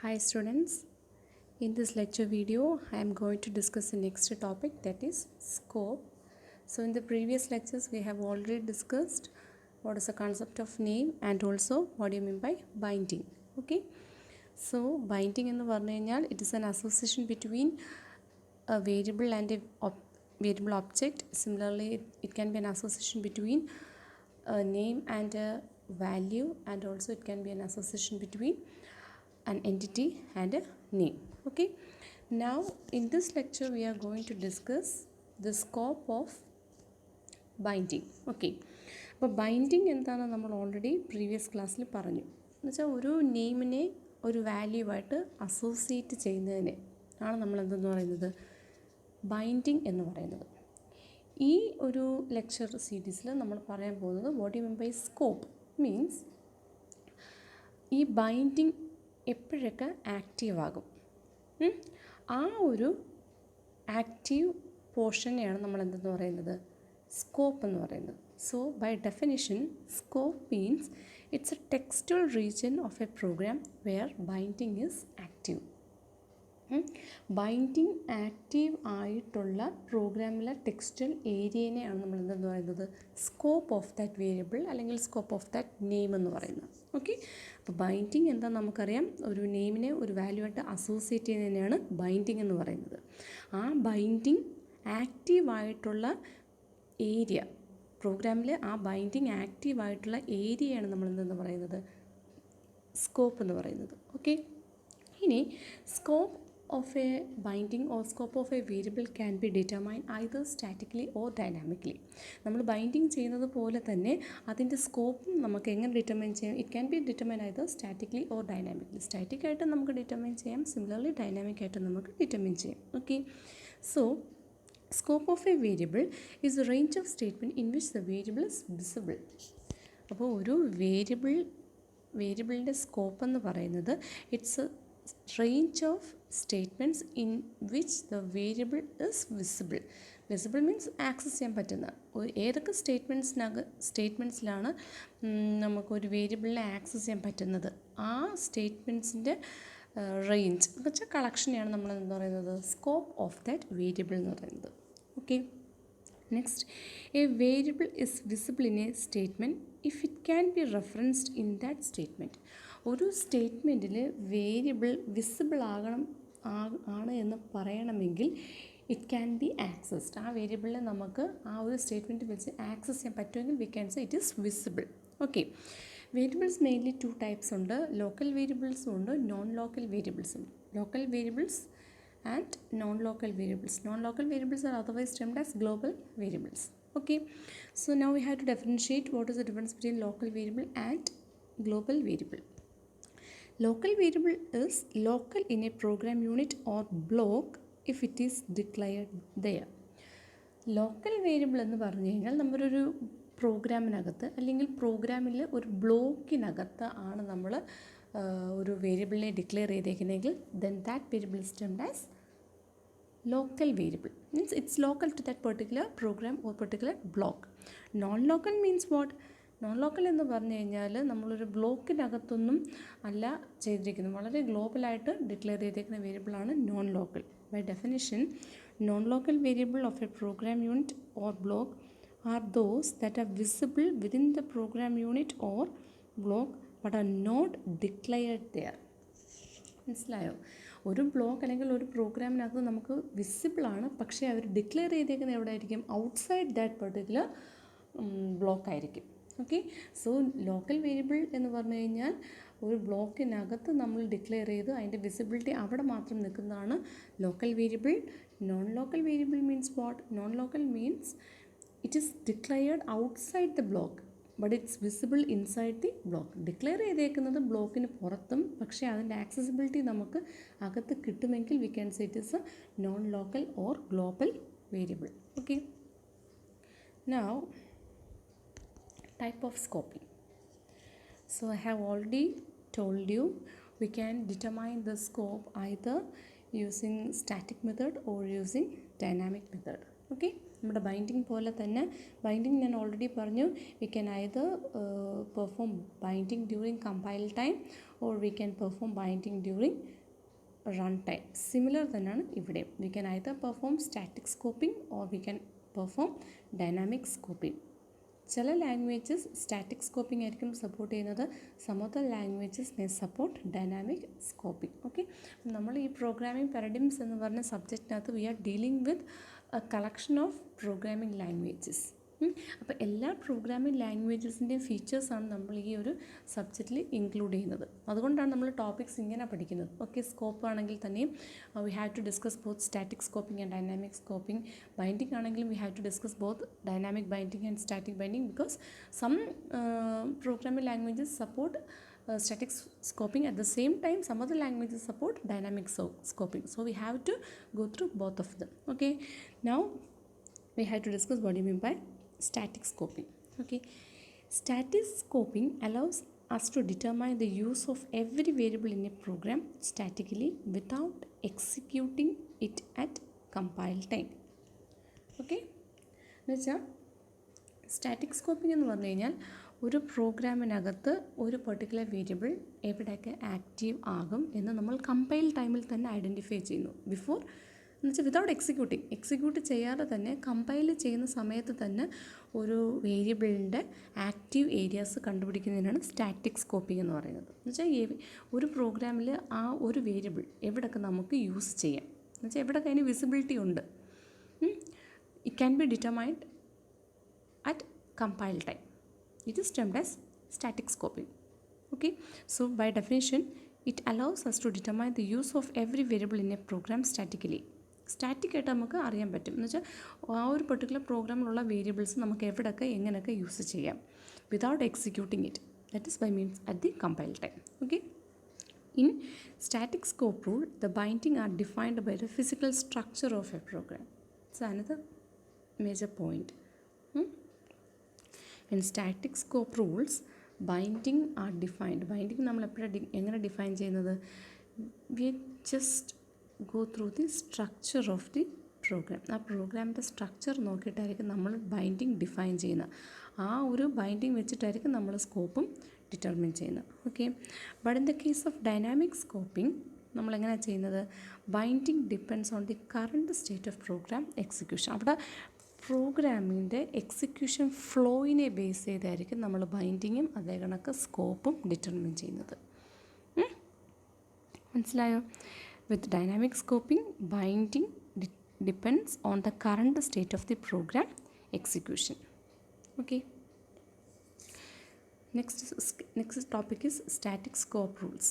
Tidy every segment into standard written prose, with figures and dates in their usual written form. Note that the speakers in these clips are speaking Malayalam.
Hi students, in this lecture video I am going to discuss the next topic, that is scope. So in the previous lectures we have already discussed what is the concept of name and also what do you mean by binding. Okay, so binding എന്ന് പറഞ്ഞു കഴിഞ്ഞാൽ it is an association between a variable and a variable object. Similarly it can be an association between a name and a value, and also it can be an association between an entity and a name. Okay, now in this lecture we are going to discuss the scope of binding. Okay, അപ്പോൾ ബൈൻഡിങ് എന്താണെന്ന് നമ്മൾ ഓൾറെഡി പ്രീവിയസ് ക്ലാസ്സിൽ പറഞ്ഞു. എന്നുവെച്ചാൽ ഒരു നെയിമിനെ ഒരു വാല്യൂ ആയിട്ട് അസോസിയേറ്റ് ചെയ്യുന്നതിനെ ആണ് നമ്മൾ എന്തെന്ന് പറയുന്നത്, ബൈൻഡിങ് എന്ന് പറയുന്നത്. ഈ ഒരു ലെക്ചർ സീരീസിൽ നമ്മൾ പറയാൻ പോകുന്നത് what you mean by scope. Means ഈ ബൈൻഡിങ് എപ്പോഴൊക്കെ ആക്റ്റീവ് ആകും, ആ ഒരു ആക്റ്റീവ് പോർഷനെയാണ് നമ്മൾ എന്തെന്ന് പറയുന്നത്, സ്കോപ്പ് എന്ന് പറയുന്നത്. So by definition scope means it's a textual region of a program where binding is active. Binding active ആയിട്ടുള്ള പ്രോഗ്രാമിലെ ടെക്സ്റ്റൽ ഏരിയനെയാണ് നമ്മൾ എന്തെന്ന് പറയുന്നത്, സ്കോപ്പ് ഓഫ് ദാറ്റ് വേരിയബിൾ അല്ലെങ്കിൽ സ്കോപ്പ് ഓഫ് ദാറ്റ് നെയിം എന്ന് പറയുന്നത്. ഓക്കെ, അപ്പോൾ ബൈൻഡിങ് എന്താ നമുക്കറിയാം, ഒരു നെയിമിനെ ഒരു വാല്യൂ ആയിട്ട് അസോസിയേറ്റ് ചെയ്യുന്നതിനെയാണ് ബൈൻഡിങ് എന്ന് പറയുന്നത്. ആ ബൈൻഡിങ് ആക്റ്റീവായിട്ടുള്ള ഏരിയ, പ്രോഗ്രാമിൽ ആ ബൈൻഡിങ് ആക്റ്റീവായിട്ടുള്ള ഏരിയയാണ് നമ്മൾ എന്തെന്ന് പറയുന്നത്, സ്കോപ്പ് എന്ന് പറയുന്നത്. ഓക്കെ, ഇനി scope of a binding or scope of a variable can be determined either statically or dynamically. നമ്മൾ ബൈൻഡിങ് ചെയ്യുന്നത് പോലെ തന്നെ അതിൻ്റെ സ്കോപ്പും നമുക്ക് എങ്ങനെ ഡിറ്റർമൈൻ ചെയ്യാം, it can be determine either statically or dynamically. Static ആയിട്ട് നമുക്ക് ഡിറ്റർമൈൻ ചെയ്യാം, സിമിലർലി ഡൈനാമിക് ആയിട്ട് നമുക്ക് ഡിറ്റർമൈൻ ചെയ്യാം. Okay, so scope of A variable is A range of statement in which the variable is visible. അപ്പോൾ ഒരു വേരിയബിളിൻ്റെ സ്കോപ്പ് എന്ന് പറയുന്നത് it's A range of statements in which the variable is visible. Visible means access ചെയ്യാൻ പറ്റുന്ന ഏതൊക്കെ സ്റ്റേറ്റ്മെൻറ്റ്സിലാണ് നമുക്കൊരു വേരിയബിളിനെ ആക്സസ് ചെയ്യാൻ പറ്റുന്നത്, ആ സ്റ്റേറ്റ്മെൻറ്റ്സിൻ്റെ റേഞ്ച് എന്ന് വെച്ചാൽ കളക്ഷനെയാണ് നമ്മൾ എന്താ പറയുന്നത്, സ്കോപ്പ് ഓഫ് ദാറ്റ് വേരിയബിൾ എന്ന് പറയുന്നത്. Okay, next, A variable is visible in A statement if it can be referenced in that statement. ഒരു സ്റ്റേറ്റ്മെൻറ്റിൽ വേരിയബിൾ വിസിബിൾ ആണ് എന്ന് പറയണമെങ്കിൽ ഇറ്റ് ക്യാൻ ബി ആക്സസ്ഡ്. ആ വേരിയബിളിനെ നമുക്ക് ആ ഒരു സ്റ്റേറ്റ്മെൻറ്റ് വെച്ച് ആക്സസ് ചെയ്യാൻ പറ്റുമെങ്കിൽ we can say it is visible. Okay, variables mainly 2 types ഉണ്ട്, ലോക്കൽ വേരിയബിൾസും ഉണ്ട്, നോൺ ലോക്കൽ വേരിയബിൾസും ഉണ്ട്. Local variables and non-local variables. Non-local variables are otherwise termed as global variables. Okay, so now we have to differentiate what is the difference between local variable and global variable. Local variable is local in a program unit or block if it is declared there. Local variable എന്ന് പറഞ്ഞു കഴിഞ്ഞാൽ നമ്മളൊരു പ്രോഗ്രാമിനകത്ത് അല്ലെങ്കിൽ പ്രോഗ്രാമിൽ ഒരു ബ്ലോക്കിനകത്ത് ആണ് നമ്മൾ ഒരു വേരിയബിളിനെ declare ചെയ്തേക്കുന്നതെങ്കിൽ then that variable is termed as local variable. Means it's local to that particular program or particular block. Non-local means what? Non-local എന്ന് പറഞ്ഞു കഴിഞ്ഞാൽ നമ്മളൊരു ബ്ലോക്കിനകത്തൊന്നും അല്ല ചെയ്തിരിക്കുന്നത്, വളരെ ഗ്ലോബലായിട്ട് ഡിക്ലെയർ ചെയ്തേക്കുന്ന വേരിയബിളാണ് non local. By definition non local variable of a program unit or block are those that are visible within the program unit or block but are not declared there. മനസ്സിലായോ? ഒരു ബ്ലോക്ക് അല്ലെങ്കിൽ ഒരു പ്രോഗ്രാമിനകത്ത് നമുക്ക് വിസിബിളാണ്, പക്ഷേ അവർ ഡിക്ലെയർ ചെയ്തേക്കുന്നത് എവിടെ ആയിരിക്കും, ഔട്ട്സൈഡ് ദാറ്റ് പെർട്ടിക്കുലർ ബ്ലോക്ക് ആയിരിക്കും. ഓക്കെ, സോ ലോക്കൽ വേരിയബിൾ എന്ന് പറഞ്ഞു കഴിഞ്ഞാൽ ഒരു ബ്ലോക്കിനകത്ത് നമ്മൾ ഡിക്ലെയർ ചെയ്ത് അതിൻ്റെ വിസിബിലിറ്റി അവിടെ മാത്രം നിൽക്കുന്നതാണ് local variable. Non local variable means what? Non local means it is declared outside the block but it's visible inside the block. Declare ചെയ്തേക്കുന്നത് ബ്ലോക്കിന് പുറത്തും, പക്ഷേ അതിൻ്റെ ആക്സസിബിലിറ്റി നമുക്ക് അകത്ത് കിട്ടുമെങ്കിൽ we can say it is A non local or global variable. Okay, now type of scoping. So I have already told you we can determine the scope either using static method or using dynamic method. Okay, നമ്മുടെ ബൈൻഡിങ് പോലെ തന്നെ ബൈൻഡിങ് ഞാൻ ഓൾറെഡി പറഞ്ഞു, we can either perform binding during compile time or we can perform binding during run time. Similar തന്നെയാണ് ഇവിടെ. We can either perform static scoping or we can perform dynamic scoping. ചില ലാംഗ്വേജസ് സ്റ്റാറ്റിക് സ്കോപ്പിംഗ് ആയിരിക്കും സപ്പോർട്ട് ചെയ്യുന്നത്. Some of the languages may support dynamic scoping. Okay, നമ്മൾ ഈ പ്രോഗ്രാമിംഗ് പാരഡിഗ്ംസ് എന്ന് പറഞ്ഞ സബ്ജക്റ്റിനകത്ത് we are dealing with A collection of programming languages. അപ്പോൾ എല്ലാ പ്രോഗ്രാമിംഗ് ലാംഗ്വേജസിൻ്റെയും ഫീച്ചേഴ്സാണ് നമ്മൾ ഈ ഒരു സബ്ജക്റ്റിൽ ഇൻക്ലൂഡ് ചെയ്യുന്നത്. അതുകൊണ്ടാണ് നമ്മൾ ടോപ്പിക്സ് ഇങ്ങനെ പഠിക്കുന്നത്. ഓക്കെ, സ്കോപ്പ് ആണെങ്കിൽ തന്നെയും we have to discuss both static scoping and dynamic scoping. Binding ആണെങ്കിലും we have to discuss both dynamic binding and static binding, because some programming languages support static scoping. At the same time, some other languages support dynamic scoping. So we have to go through both of them. Okay, now we have to discuss what do you mean by static scoping. Okay, static scoping allows us to determine the use of every variable in a program statically without executing it at compile time. Okay, എന്നുവെച്ചാൽ സ്റ്റാറ്റിക് സ്കോപ്പിംഗ് എന്ന് പറഞ്ഞു കഴിഞ്ഞാൽ ഒരു പ്രോഗ്രാമിനകത്ത് ഒരു പെർട്ടിക്കുലർ വേരിയബിൾ എവിടെയൊക്കെ ആക്റ്റീവ് ആകും എന്ന് നമ്മൾ കമ്പൈൽ ടൈമിൽ തന്നെ ഐഡൻറ്റിഫൈ ചെയ്യുന്നു. ബിഫോർ എന്ന് വെച്ചാൽ വിതൗട്ട് എക്സിക്യൂട്ട് ചെയ്യാതെ തന്നെ കമ്പൈൽ ചെയ്യുന്ന സമയത്ത് തന്നെ ഒരു വേരിയബിളിൻ്റെ ആക്റ്റീവ് ഏരിയാസ് കണ്ടുപിടിക്കുന്നതിനാണ് സ്റ്റാറ്റിക് സ്കോപ്പിംഗ് എന്ന് പറയുന്നത്. എന്ന് വെച്ചാൽ ഒരു പ്രോഗ്രാമിൽ ആ ഒരു വേരിയബിൾ എവിടെയൊക്കെ നമുക്ക് യൂസ് ചെയ്യാം, എന്ന് വെച്ചാൽ എവിടെയൊക്കെ അതിന് വിസിബിലിറ്റി ഉണ്ട്, it can be determined at compile time. It is termed as static scoping. Okay, so by definition it allows us to determine the use of every variable in a program statically. Static ആയിട്ട് നമുക്ക് അറിയാൻ പറ്റും, എന്ന് വെച്ചാൽ ആ ഒരു പെർട്ടിക്കുലർ പ്രോഗ്രാമിലുള്ള വേരിയബിൾസ് നമുക്ക് എവിടെയൊക്കെ എങ്ങനെയൊക്കെ യൂസ് ചെയ്യാം without executing it, that is by means at the compile time. Okay, in static scope rule the binding are defined by the physical structure of a program. It's another major point. In static scope rules binding are defined. Binding നമ്മൾ എപ്പോഴാണ് എങ്ങനെ ഡിഫൈൻ ചെയ്യുന്നത്? We just go through the structure of the program. ആ പ്രോഗ്രാമിൻ്റെ സ്ട്രക്ചർ നോക്കിയിട്ടായിരിക്കും നമ്മൾ ബൈൻഡിങ് ഡിഫൈൻ ചെയ്യുന്നത്. ആ ഒരു ബൈൻഡിങ് വെച്ചിട്ടായിരിക്കും നമ്മൾ സ്കോപ്പും ഡിറ്റർമിൻ ചെയ്യുന്നത്. Okay, but in the case of dynamic scoping നമ്മളെങ്ങനെയാണ് ചെയ്യുന്നത്? Binding depends on the current state of program execution. അവിടെ പ്രോഗ്രാമിൻ്റെ എക്സിക്യൂഷൻ ഫ്ലോയിനെ ബേസ് ചെയ്തായിരിക്കും നമ്മൾ ബൈൻഡിങ്ങും അതേ കണക്ക് സ്കോപ്പും ഡിറ്റർമിൻ ചെയ്യുന്നത്. മനസ്സിലായോ? With dynamic scoping binding depends on the current state of the program execution. Okay, next topic is static scope rules.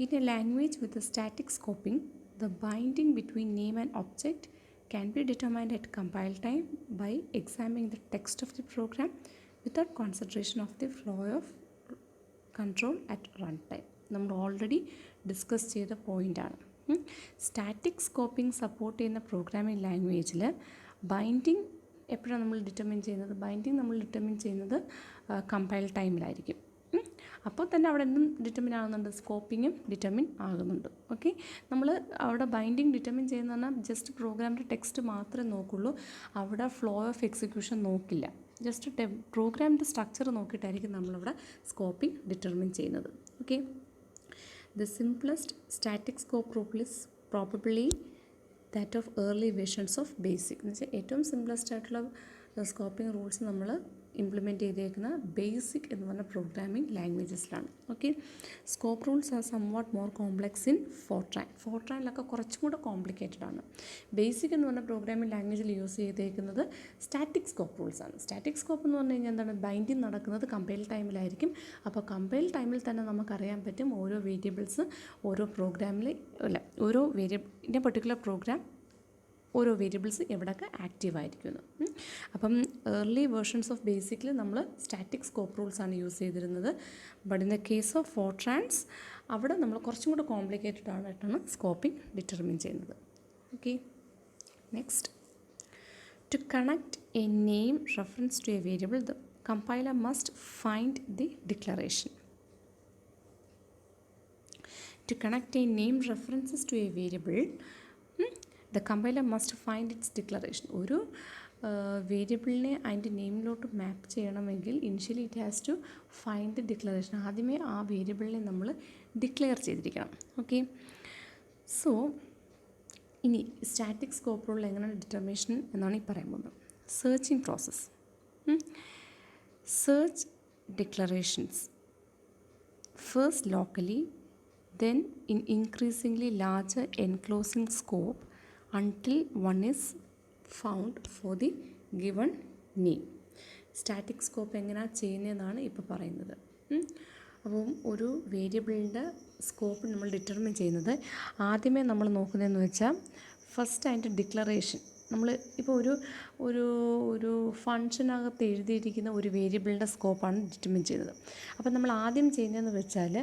In a language with a static scoping, the binding between name and object can be determined at compile time by examining the text of the program without consideration of the flow of control at runtime. നമ്മൾ ഓൾറെഡി ഡിസ്കസ് ചെയ്ത പോയിൻ്റാണ്. സ്റ്റാറ്റിക് സ്കോപ്പിംഗ് സപ്പോർട്ട് ചെയ്യുന്ന പ്രോഗ്രാമിംഗ് ലാംഗ്വേജിൽ ബൈൻഡിങ് എപ്പോഴാണ് നമ്മൾ ഡിറ്റർമിൻ ചെയ്യുന്നത്? ബൈൻഡിങ് നമ്മൾ ഡിറ്റർമിൻ ചെയ്യുന്നത് കമ്പൈൽ ടൈമിലായിരിക്കും. അപ്പോൾ തന്നെ അവിടെ എന്തും ഡിറ്റർമിൻ ആകുന്നുണ്ട്, സ്കോപ്പിങ്ങും ഡിറ്റർമിൻ ആകുന്നുണ്ട്. ഓക്കെ, നമ്മൾ അവിടെ ബൈൻഡിങ് ഡിറ്റർമിൻ ചെയ്യുന്ന പറഞ്ഞാൽ ജസ്റ്റ് പ്രോഗ്രാമിൻ്റെ ടെക്സ്റ്റ് മാത്രമേ നോക്കുള്ളൂ, അവിടെ ഫ്ലോ ഓഫ് എക്സിക്യൂഷൻ നോക്കില്ല. ജസ്റ്റ് പ്രോഗ്രാമിൻ്റെ സ്ട്രക്ചർ നോക്കിയിട്ടായിരിക്കും നമ്മളിവിടെ സ്കോപ്പിംഗ് ഡിറ്റർമിൻ ചെയ്യുന്നത്. Okay, the simplest static scope rule is probably that of early versions of basic. എന്ന് വെച്ചാൽ ഏറ്റവും സിംപ്ലസ്റ്റ് ആയിട്ടുള്ള സ്കോപ്പിംഗ് റൂൾസ് നമ്മൾ ഇംപ്ലിമെൻറ്റ് ചെയ്തേക്കുന്ന ബേസിക് എന്ന് പറഞ്ഞ പ്രോഗ്രാമിംഗ് ലാംഗ്വേജസിലാണ്. Okay, scope rules are somewhat more complex in Fortran. ഫോർട്രാനിലൊക്കെ കുറച്ചും കൂടെ കോംപ്ലിക്കേറ്റഡ് ആണ്. ബേസിക് എന്ന് പറഞ്ഞ പ്രോഗ്രാമിംഗ് ലാംഗ്വേജിൽ യൂസ് ചെയ്തേക്കുന്നത് സ്റ്റാറ്റിക് സ്കോപ്പ് റൂൾസ് ആണ്. സ്റ്റാറ്റിക് സ്കോപ്പ് എന്ന് പറഞ്ഞു കഴിഞ്ഞാൽ എന്താണ്? ബൈൻഡിങ് നടക്കുന്നത് കമ്പൈൽ ടൈമിലായിരിക്കും. അപ്പോൾ കമ്പൈൽ ടൈമിൽ തന്നെ നമുക്കറിയാൻ പറ്റും ഓരോ വേരിയബിൾസ് ഓരോ പ്രോഗ്രാമിൽ ഓരോ വേരിയബിളിൻ്റെ പെർട്ടിക്കുലർ പ്രോഗ്രാം ഓരോ വേരിയബിൾസ് എവിടെയൊക്കെ ആക്റ്റീവ് ആയിരിക്കുന്നു. അപ്പം ഏർലി വേർഷൻസ് ഓഫ് ബേസിക്കിൽ നമ്മൾ സ്റ്റാറ്റിക് സ്കോപ്പ് റൂൾസ് ആണ് യൂസ് ചെയ്തിരുന്നത്. But in the case of Fortrans അവിടെ നമ്മൾ കുറച്ചും കൂടെ കോംപ്ലിക്കേറ്റഡ് ആയിട്ടാണ് സ്കോപ്പിംഗ് ഡിറ്റർമിൻ ചെയ്യുന്നത്. Okay, next, to connect a name reference to a variable the compiler must find the declaration. To connect a name references to a variable, the compiler must find its declaration. ഒരു വേരിയബിളിനെ അതിൻ്റെ നെയിമിലോട്ട് മാപ്പ് ചെയ്യണമെങ്കിൽ initially it has to find the declaration. ആദ്യമേ ആ വേരിയബിളിനെ നമ്മൾ ഡിക്ലെയർ ചെയ്തിരിക്കണം. ഓക്കെ, സോ ഇനി സ്റ്റാറ്റിക് സ്കോപ്പ് റൂൾ എങ്ങനെയാണ് ഡിറ്റർമിനേഷൻ എന്നാണ് ഈ പറയാൻ പോകുന്നത്. Searching process. Search declarations first locally, then in increasingly larger enclosing scope until one is found for the given name. Static scope എങ്ങനെയാണ് ചെയ്യുന്നതെന്നാണ് ഇപ്പോൾ പറയുന്നത്. അപ്പം ഒരു വേരിയബിളിൻ്റെ സ്കോപ്പ് നമ്മൾ ഡിറ്റർമിൻ ചെയ്യുന്നത് ആദ്യമേ നമ്മൾ നോക്കുന്നതെന്ന് വെച്ചാൽ ഫസ്റ്റ് അതിൻ്റെ ഡിക്ലറേഷൻ. നമ്മൾ ഇപ്പോൾ ഒരു ഫങ്ഷനകത്ത് എഴുതിയിരിക്കുന്ന ഒരു വേരിയബിളിൻ്റെ സ്കോപ്പാണ് ഡിറ്റർമിൻ ചെയ്യുന്നത്. അപ്പം നമ്മൾ ആദ്യം ചെയ്യുന്നതെന്ന് വെച്ചാൽ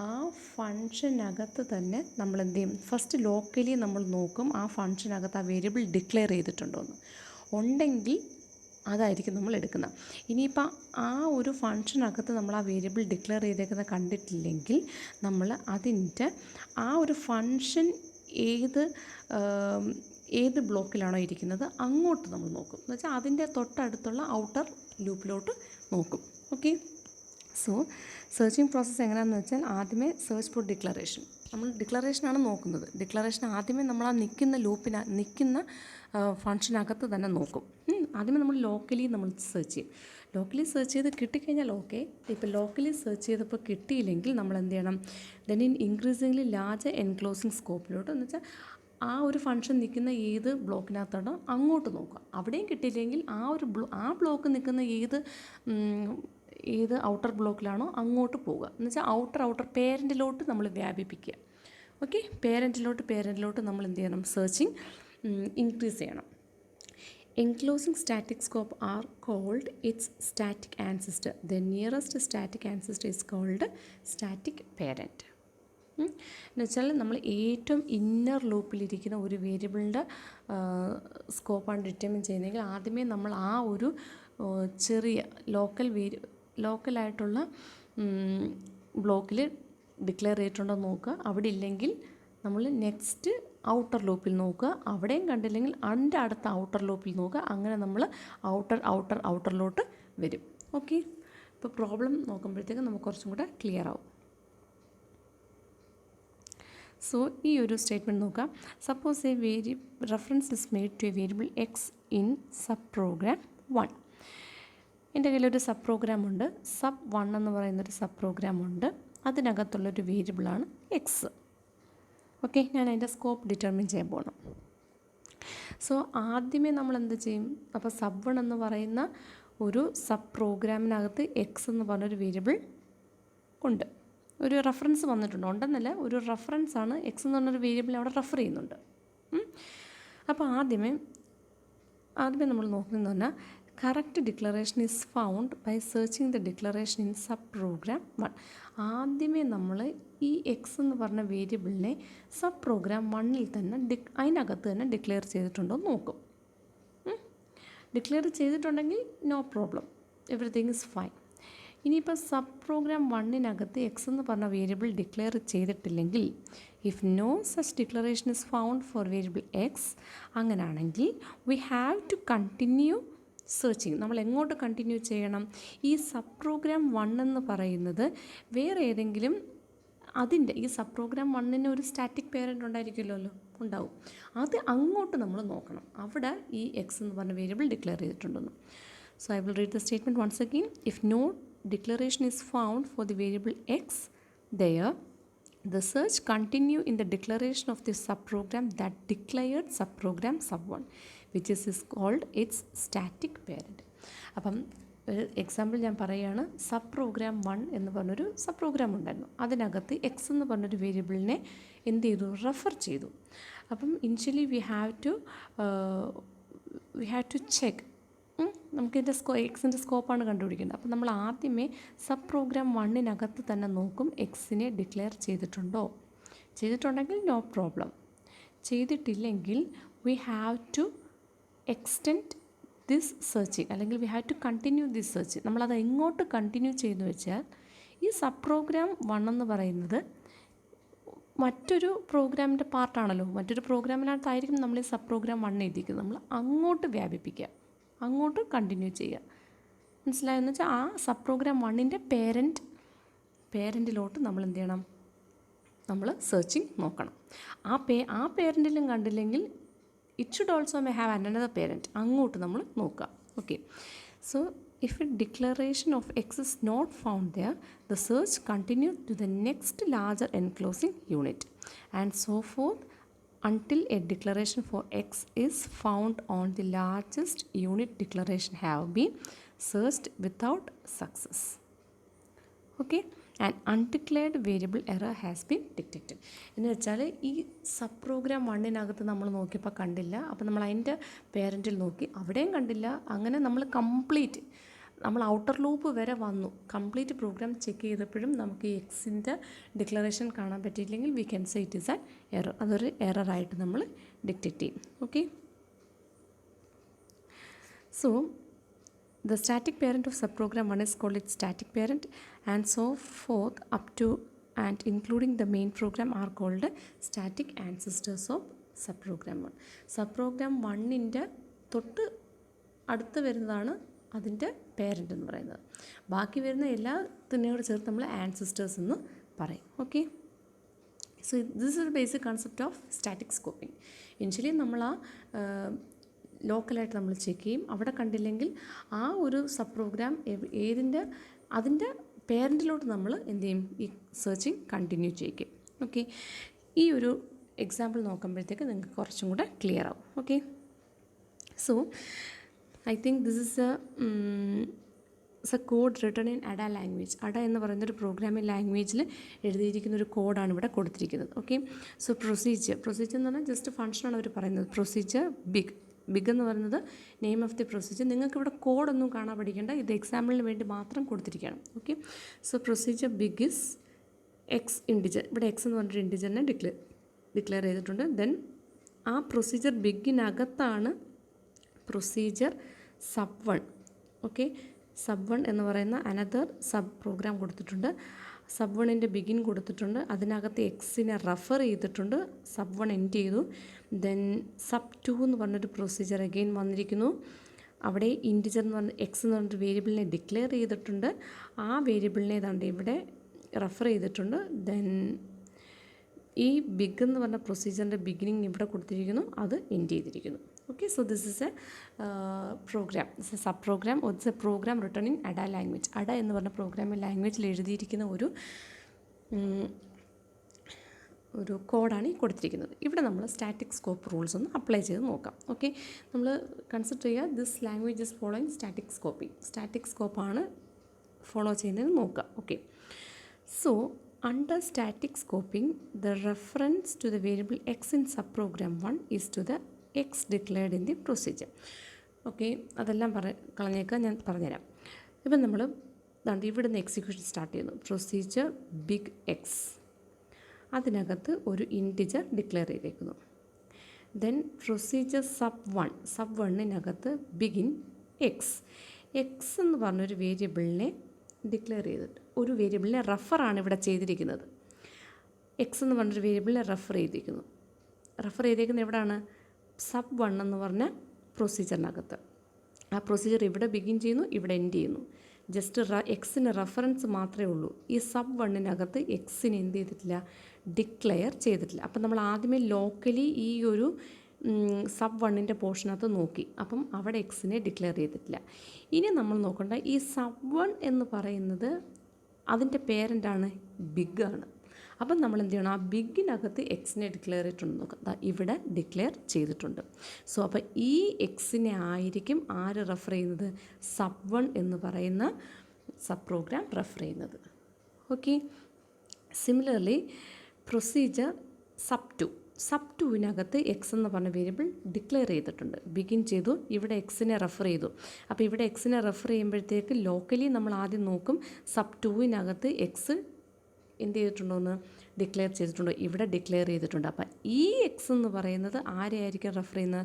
ആ ഫങ്ഷനകത്ത് തന്നെ നമ്മൾ എന്ത് ചെയ്യും, ഫസ്റ്റ് ലോക്കലി നമ്മൾ നോക്കും ആ ഫങ്ഷനകത്ത് ആ വേരിയബിൾ ഡിക്ലെയർ ചെയ്തിട്ടുണ്ടോ എന്ന്. ഉണ്ടെങ്കിൽ അതായിരിക്കും നമ്മൾ എടുക്കുന്നത്. ഇനിയിപ്പോൾ ആ ഒരു ഫങ്ഷനകത്ത് നമ്മൾ ആ വേരിയബിൾ ഡിക്ലെയർ ചെയ്തേക്കുന്നത് കണ്ടിട്ടില്ലെങ്കിൽ നമ്മൾ അതിൻ്റെ ആ ഒരു ഫങ്ഷൻ ഏത് ബ്ലോക്കിലാണോ ഇരിക്കുന്നത് അങ്ങോട്ട് നമ്മൾ നോക്കും. എന്ന് വെച്ചാൽ അതിൻ്റെ തൊട്ടടുത്തുള്ള ഔട്ടർ ലൂപ്പിലോട്ട് നോക്കും. ഓക്കെ, സോ സെർച്ചിങ് പ്രോസസ്സ് എങ്ങനെയാണെന്ന് വെച്ചാൽ ആദ്യമേ സെർച്ച് ഫോർ ഡിക്ലറേഷൻ. നമ്മൾ ഡിക്ലറേഷനാണ് നോക്കുന്നത്. ഡിക്ലറേഷൻ ആദ്യമേ നമ്മൾ ആ നിൽക്കുന്ന ഫങ്ഷനകത്ത് തന്നെ നോക്കും. ആദ്യമേ നമ്മൾ ലോക്കലി നമ്മൾ സെർച്ച് ചെയ്യും. ലോക്കലി സെർച്ച് ചെയ്ത് കിട്ടിക്കഴിഞ്ഞാൽ ഓക്കെ. ഇപ്പോൾ ലോക്കലി സെർച്ച് ചെയ്തപ്പോൾ കിട്ടിയില്ലെങ്കിൽ നമ്മൾ എന്ത് ചെയ്യണം, then in increasingly large enclosing സ്കോപ്പിലോട്ട്, എന്ന് വെച്ചാൽ ആ ഒരു ഫങ്ഷൻ നിൽക്കുന്ന ഏത് ബ്ലോക്കിനകത്താണോ അങ്ങോട്ട് നോക്കുക. അവിടെയും കിട്ടിയില്ലെങ്കിൽ ആ ബ്ലോക്ക് നിൽക്കുന്ന ഏത് ഔട്ടർ ബ്ലോക്കിലാണോ അങ്ങോട്ട് പോവുക. എന്ന് വെച്ചാൽ ഔട്ടർ പേരൻറ്റിലോട്ട് നമ്മൾ വ്യാപിപ്പിക്കുക. ഓക്കെ, പേരൻറ്റിലോട്ട് നമ്മൾ എന്ത് ചെയ്യണം, സെർച്ചിങ് ഇൻക്രീസ് ചെയ്യണം. Enclosing static scope are called its static ancestor. The nearest static ancestor is called static parent. എന്ന് വെച്ചാൽ നമ്മൾ ഏറ്റവും ഇന്നർ ലൂപ്പിലിരിക്കുന്ന ഒരു വേരിയബിളിൻ്റെ സ്കോപ്പാണ് ഡിറ്റർമിൻ ചെയ്യുന്നതെങ്കിൽ ആദ്യമേ നമ്മൾ ആ ഒരു ചെറിയ ലോക്കലായിട്ടുള്ള ബ്ലോക്കിൽ ഡിക്ലെയർ ചെയ്തിട്ടുണ്ടോ നോക്കുക. അവിടെ ഇല്ലെങ്കിൽ നമ്മൾ നെക്സ്റ്റ് ഔട്ടർ ലൂപ്പിൽ നോക്കുക. അവിടെയും കണ്ടില്ലെങ്കിൽ അതിൻ്റെ അടുത്ത ഔട്ടർ ലൂപ്പിൽ നോക്കുക. അങ്ങനെ നമ്മൾ ഔട്ടറിലോട്ട് വരും. ഓക്കെ, ഇപ്പോൾ പ്രോബ്ലം നോക്കുമ്പോഴത്തേക്ക് നമുക്ക് കുറച്ചും കൂടെ ക്ലിയർ ആവും. സോ ഈ ഒരു സ്റ്റേറ്റ്മെൻറ്റ് നോക്കാം. Suppose reference is made to a variable x in sub program 1. എൻ്റെ കയ്യിലൊരു സബ് പ്രോഗ്രാം ഉണ്ട്. സബ് 1 എന്ന് പറയുന്നൊരു സബ് പ്രോഗ്രാം ഉണ്ട്. അതിനകത്തുള്ളൊരു വേരിയബിളാണ് എക്സ്. ഓക്കെ, ഞാൻ അതിൻ്റെ സ്കോപ്പ് ഡിറ്റർമിൻ ചെയ്യാൻ പോകണം. സോ ആദ്യമേ നമ്മൾ എന്ത് ചെയ്യും, അപ്പോൾ സബ് 1 എന്ന് പറയുന്ന ഒരു സബ് പ്രോഗ്രാമിനകത്ത് എക്സ് എന്ന് പറഞ്ഞൊരു വേരിയബിൾ ഉണ്ട്. ഒരു റെഫറൻസ് വന്നിട്ടുണ്ട്, ഉണ്ടെന്നല്ല, ഒരു റെഫറൻസാണ് എക്സ് എന്ന് പറഞ്ഞൊരു വേരിയബിൾ അവിടെ റെഫർ ചെയ്യുന്നുണ്ട്. അപ്പോൾ ആദ്യമേ നമ്മൾ നോക്കുന്നതെന്ന് പറഞ്ഞാൽ correct declaration is found by searching the declaration in sub program 1. ആദ്യമേ നമ്മൾ ഈ എക്സ് എന്ന് പറഞ്ഞ വേരിയബിളിനെ സബ് പ്രോഗ്രാം 1-ൽ തന്നെ അതിനകത്ത് തന്നെ ഡിക്ലെയർ ചെയ്തിട്ടുണ്ടോ എന്ന് നോക്കും. ഡിക്ലെയർ ചെയ്തിട്ടുണ്ടെങ്കിൽ no problem, everything is fine. ഇനിയിപ്പോൾ സബ് പ്രോഗ്രാം 1-നകത്ത് എക്സ് എന്ന് പറഞ്ഞ വേരിയബിൾ ഡിക്ലെയർ ചെയ്തിട്ടില്ലെങ്കിൽ, if no such declaration is found for variable x, അങ്ങനെയാണെങ്കിൽ we have to continue searching. നമ്മൾ എങ്ങോട്ട് കണ്ടിന്യൂ ചെയ്യണം, ഈ സബ് പ്രോഗ്രാം 1 എന്ന് പറയുന്നത് വേറെ ഏതെങ്കിലും ഈ സബ് പ്രോഗ്രാം 1-ന് ഒരു സ്റ്റാറ്റിക് പേരൻ്റ് ഉണ്ടായിരിക്കുമല്ലോ, ഉണ്ടാവും. അത് അങ്ങോട്ട് നമ്മൾ നോക്കണം, അവിടെ ഈ എക്സ് എന്ന് പറഞ്ഞ വേരിയബിൾ ഡിക്ലെയർ ചെയ്തിട്ടുണ്ടെന്ന്. So I will read the statement once again. If no declaration is found for the variable x, there the search continue in the declaration of the subprogram that declared subprogram sub1, which is called its static parent. അപ്പം ഒരു എക്സാമ്പിൾ ഞാൻ പറയുകയാണ്. സബ് പ്രോഗ്രാം 1 എന്ന് പറഞ്ഞൊരു സബ് പ്രോഗ്രാം ഉണ്ടായിരുന്നു. അതിനകത്ത് എക്സ് എന്ന് പറഞ്ഞൊരു വേരിയബിളിനെ എന്ത് ചെയ്തു, റെഫർ ചെയ്തു. അപ്പം initially we have to check, നമുക്കിതിൻ്റെ എക്സിൻ്റെ സ്കോപ്പാണ് കണ്ടുപിടിക്കേണ്ടത്. അപ്പോൾ നമ്മൾ ആദ്യമേ സബ് പ്രോഗ്രാം 1-നകത്ത് തന്നെ നോക്കും എക്സിനെ ഡിക്ലെയർ ചെയ്തിട്ടുണ്ടെങ്കിൽ നോ പ്രോബ്ലം. ചെയ്തിട്ടില്ലെങ്കിൽ we have to extend this searching, അല്ലെങ്കിൽ we have to continue this search. നമ്മളത് എങ്ങോട്ട് കണ്ടിന്യൂ ചെയ്യുന്നു വെച്ചാൽ, ഈ സബ് പ്രോഗ്രാം 1 എന്ന് പറയുന്നത് മറ്റൊരു പ്രോഗ്രാമിൻ്റെ പാർട്ടാണല്ലോ, മറ്റൊരു പ്രോഗ്രാമിനകത്തായിരിക്കും നമ്മൾ ഈ സബ് പ്രോഗ്രാം 1 എഴുതിക്കുന്നത്. നമ്മൾ അങ്ങോട്ട് വ്യാപിപ്പിക്കുക. അങ്ങോട്ട് കണ്ടിന്യൂ ചെയ്യുക. മനസ്സിലായെന്ന് വെച്ചാൽ ആ സബ് പ്രോഗ്രാം 1ൻ്റെ പേരൻറ്റിലോട്ട് നമ്മൾ എന്ത് ചെയ്യണം, നമ്മൾ സെർച്ചിങ് നോക്കണം. ആ പേരൻറ്റിലും കണ്ടില്ലെങ്കിൽ it should also may have another parent, അങ്ങോട്ട് നമ്മൾ നോക്കുക. Okay, so if a declaration of X is not found there, the search continues to the next larger enclosing unit and so forth until a declaration for X is found on the largest unit declaration have been searched without success. Okay, an undeclared variable error has been detected. എന്ന് വെച്ചാൽ ഈ സബ് പ്രോഗ്രാം 1-നകത്ത് നമ്മൾ നോക്കിയപ്പോൾ കണ്ടില്ല, അപ്പോൾ നമ്മൾ അതിൻ്റെ പേരൻറ്റിൽ നോക്കി, അവിടെയും കണ്ടില്ല. അങ്ങനെ നമ്മൾ നമ്മൾ ഔട്ടർ ലൂപ്പ് വരെ വന്നു, കംപ്ലീറ്റ് പ്രോഗ്രാം ചെക്ക് ചെയ്തപ്പോഴും നമുക്ക് ഈ എക്സിൻ്റെ ഡിക്ലറേഷൻ കാണാൻ പറ്റിയില്ലെങ്കിൽ we can say it is an error. അതൊരു എററായിട്ട് നമ്മൾ ഡിറ്റക്റ്റ് ചെയ്യും. Okay, so the static parent of subprogram 1 is called its static parent and so forth up to and including the main program are called static ancestors of subprogram 1. subprogram 1ൻ്റെ തൊട്ട് അടുത്ത് വരുന്നതാണ് അതിൻ്റെ പേരൻ്റ് എന്ന് പറയുന്നത്. ബാക്കി വരുന്ന എല്ലാത്തിനോട് ചേർത്ത് നമ്മൾ ആൻസിസ്റ്റേഴ്സ് എന്ന് പറയും. Okay, so this is the basic concept of static scoping. Initially നമ്മൾ ലോക്കലായിട്ട് നമ്മൾ ചെക്ക് ചെയ്യും, അവിടെ കണ്ടില്ലെങ്കിൽ ആ ഒരു സബ് പ്രോഗ്രാം അതിൻ്റെ പേരൻറ്റിലോട്ട് നമ്മൾ എന്ത് ചെയ്യും, ഈ സെർച്ചിങ് കണ്ടിന്യൂ ചെയ്യിക്കും. ഓക്കെ, ഈ ഒരു എക്സാമ്പിൾ നോക്കുമ്പോഴത്തേക്ക് നിങ്ങൾക്ക് കുറച്ചും കൂടെ ക്ലിയർ ആവും. Okay, so I think this is a code written in Ada language. Ada എന്ന് പറയുന്നൊരു പ്രോഗ്രാമിംഗ് ലാംഗ്വേജിൽ എഴുതിയിരിക്കുന്ന ഒരു കോഡാണ് ഇവിടെ കൊടുത്തിരിക്കുന്നത്. ഓക്കെ, സോ പ്രൊസീജിയർ എന്ന് പറഞ്ഞാൽ ജസ്റ്റ് ഫംഗ്ഷനാണ് അവർ പറയുന്നത്. പ്രൊസീജിയർ ബിഗ് എന്ന് പറയുന്നത് നെയിം ഓഫ് ദി പ്രൊസീജിയർ. നിങ്ങൾക്ക് ഇവിടെ കോഡൊന്നും കാണാൻ പഠിക്കേണ്ട, ഇത് എക്സാമ്പിളിന് വേണ്ടി മാത്രം കൊടുത്തിരിക്കുകയാണ്. Okay, so procedure big is x integer. ഇവിടെ എക്സ് എന്ന് പറഞ്ഞൊരു ഇൻഡിജറിനെ ഡിക്ലെയർ ചെയ്തിട്ടുണ്ട്. ദെൻ ആ പ്രൊസീജിയർ ബിഗിനകത്താണ് പ്രൊസീജിയർ സബ് 1. ഓക്കെ, സബ് 1 എന്ന് പറയുന്ന അനദർ സബ് പ്രോഗ്രാം കൊടുത്തിട്ടുണ്ട്. സബ് 1ൻ്റെ ബിഗിൻ കൊടുത്തിട്ടുണ്ട്, അതിനകത്ത് എക്സിനെ റെഫർ ചെയ്തിട്ടുണ്ട്, സബ് 1 എൻഡ് ചെയ്തു. ദെൻ സബ് 2 എന്ന് പറഞ്ഞൊരു പ്രൊസീജിയർ അഗെയിൻ വന്നിരിക്കുന്നു. അവിടെ ഇൻറ്റിജർ എന്ന് പറഞ്ഞ എക്സ് എന്ന് പറഞ്ഞൊരു വേരിയബിളിനെ ഡിക്ലെയർ ചെയ്തിട്ടുണ്ട്, ആ വേരിയബിളിനെ ഏതാണ്ട് ഇവിടെ റെഫർ ചെയ്തിട്ടുണ്ട്. ദെൻ ഈ ബിഗ് എന്ന് പറഞ്ഞ പ്രൊസീജിയറിൻ്റെ ബിഗിനിങ് ഇവിടെ കൊടുത്തിരിക്കുന്നു, അത് എൻഡ് ചെയ്തിരിക്കുന്നു. Okay, so this is a program, this a sub program, it's a program written in Ada language. Ada എന്ന് പറഞ്ഞ പ്രോഗ്രാമിംഗ് ലാംഗ്വേജിൽ എഴുതിയിരിക്കുന്ന ഒരു കോഡാണ് ഈ കൊടുത്തിരിക്കുന്നത്. ഇവിടെ നമ്മൾ സ്റ്റാറ്റിക് സ്കോപ്പ് റൂൾസ് ഒന്ന് അപ്ലൈ ചെയ്ത് നോക്കാം. ഓക്കെ, നമ്മൾ കൺസിഡർ ചെയ്യുക this language is following static scoping. Static സ്കോപ്പാണ് ഫോളോ ചെയ്യുന്നത് നോക്കുക. Okay, so under static scoping the reference to the variable x in subprogram 1 is to the x declared in the procedure. Okay, അതെല്ലാം കളഞ്ഞേക്കാൻ ഞാൻ പറഞ്ഞുതരാം. ഇപ്പം നമ്മൾ ഇവിടെ നിന്ന് എക്സിക്യൂഷൻ സ്റ്റാർട്ട് ചെയ്യുന്നു. പ്രൊസീജിയർ ബിഗ് എക്സ്, അതിനകത്ത് ഒരു ഇൻറ്റിജർ ഡിക്ലെയർ ചെയ്തേക്കുന്നു. Then procedure sub 1 begin X എന്ന് പറഞ്ഞൊരു വേരിയബിളിനെ ഡിക്ലെയർ ചെയ്തിട്ട് ഒരു വേരിയബിളിനെ റെഫറാണ് ഇവിടെ ചെയ്തിരിക്കുന്നത്. എക്സ് എന്ന് പറഞ്ഞൊരു വേരിയബിളിനെ റെഫർ ചെയ്തേക്കുന്നത് എവിടെയാണ്, സബ് 1 എന്ന് പറഞ്ഞ പ്രൊസീജിയറിനകത്ത്. ആ പ്രൊസീജിയർ ഇവിടെ ബിഗിൻ ചെയ്യുന്നു, ഇവിടെ എൻഡ് ചെയ്യുന്നു. ജസ്റ്റ് എക്സിന് റെഫറൻസ് മാത്രമേ ഉള്ളൂ. ഈ സബ് 1-നകത്ത് എക്സിന് എന്ത് ചെയ്തിട്ടില്ല, ഡിക്ലെയർ ചെയ്തിട്ടില്ല. അപ്പം നമ്മൾ ആദ്യമേ ലോക്കലി ഈ ഒരു സബ് 1ൻ്റെ പോർഷനകത്ത് നോക്കി, അപ്പം അവിടെ എക്സിനെ ഡിക്ലെയർ ചെയ്തിട്ടില്ല. ഇനി നമ്മൾ നോക്കേണ്ട ഈ സബ് 1 എന്ന് പറയുന്നത് അതിൻ്റെ പേരൻ്റാണ് ബിഗ് ആണ്. അപ്പം നമ്മൾ എന്ത് ചെയ്യണം, ആ ബിഗിനകത്ത് എക്സിനെ ഡിക്ലെയർ ചെയ്തിട്ടുണ്ട് നോക്കാം, ഇവിടെ ഡിക്ലെയർ ചെയ്തിട്ടുണ്ട്. സോ അപ്പോൾ ഈ എക്സിനെ ആയിരിക്കും ആര് റെഫർ ചെയ്യുന്നത്, സബ് 1 എന്ന് പറയുന്ന സബ് പ്രോഗ്രാം റെഫർ ചെയ്യുന്നത്. ഓക്കെ, സിമിലർലി പ്രൊസീജിയർ സബ് 2-നകത്ത് എക്സ് എന്ന് പറഞ്ഞ വേരിയബിൾ ഡിക്ലെയർ ചെയ്തിട്ടുണ്ട്, ബിഗിൻ ചെയ്തു, ഇവിടെ എക്സിനെ റെഫർ ചെയ്തു. അപ്പോൾ ഇവിടെ എക്സിനെ റെഫർ ചെയ്യുമ്പോഴത്തേക്ക് ലോക്കലി നമ്മൾ ആദ്യം നോക്കും സബ് 2-നകത്ത് എക്സ് എന്ത് ചെയ്തിട്ടുണ്ടോയെന്ന് ഡിക്ലെയർ ചെയ്തിട്ടുണ്ടോ, ഇവിടെ ഡിക്ലെയർ ചെയ്തിട്ടുണ്ട്. അപ്പം ഈ എക്സ് എന്ന് പറയുന്നത് ആരെയായിരിക്കും റെഫർ ചെയ്യുന്നത്,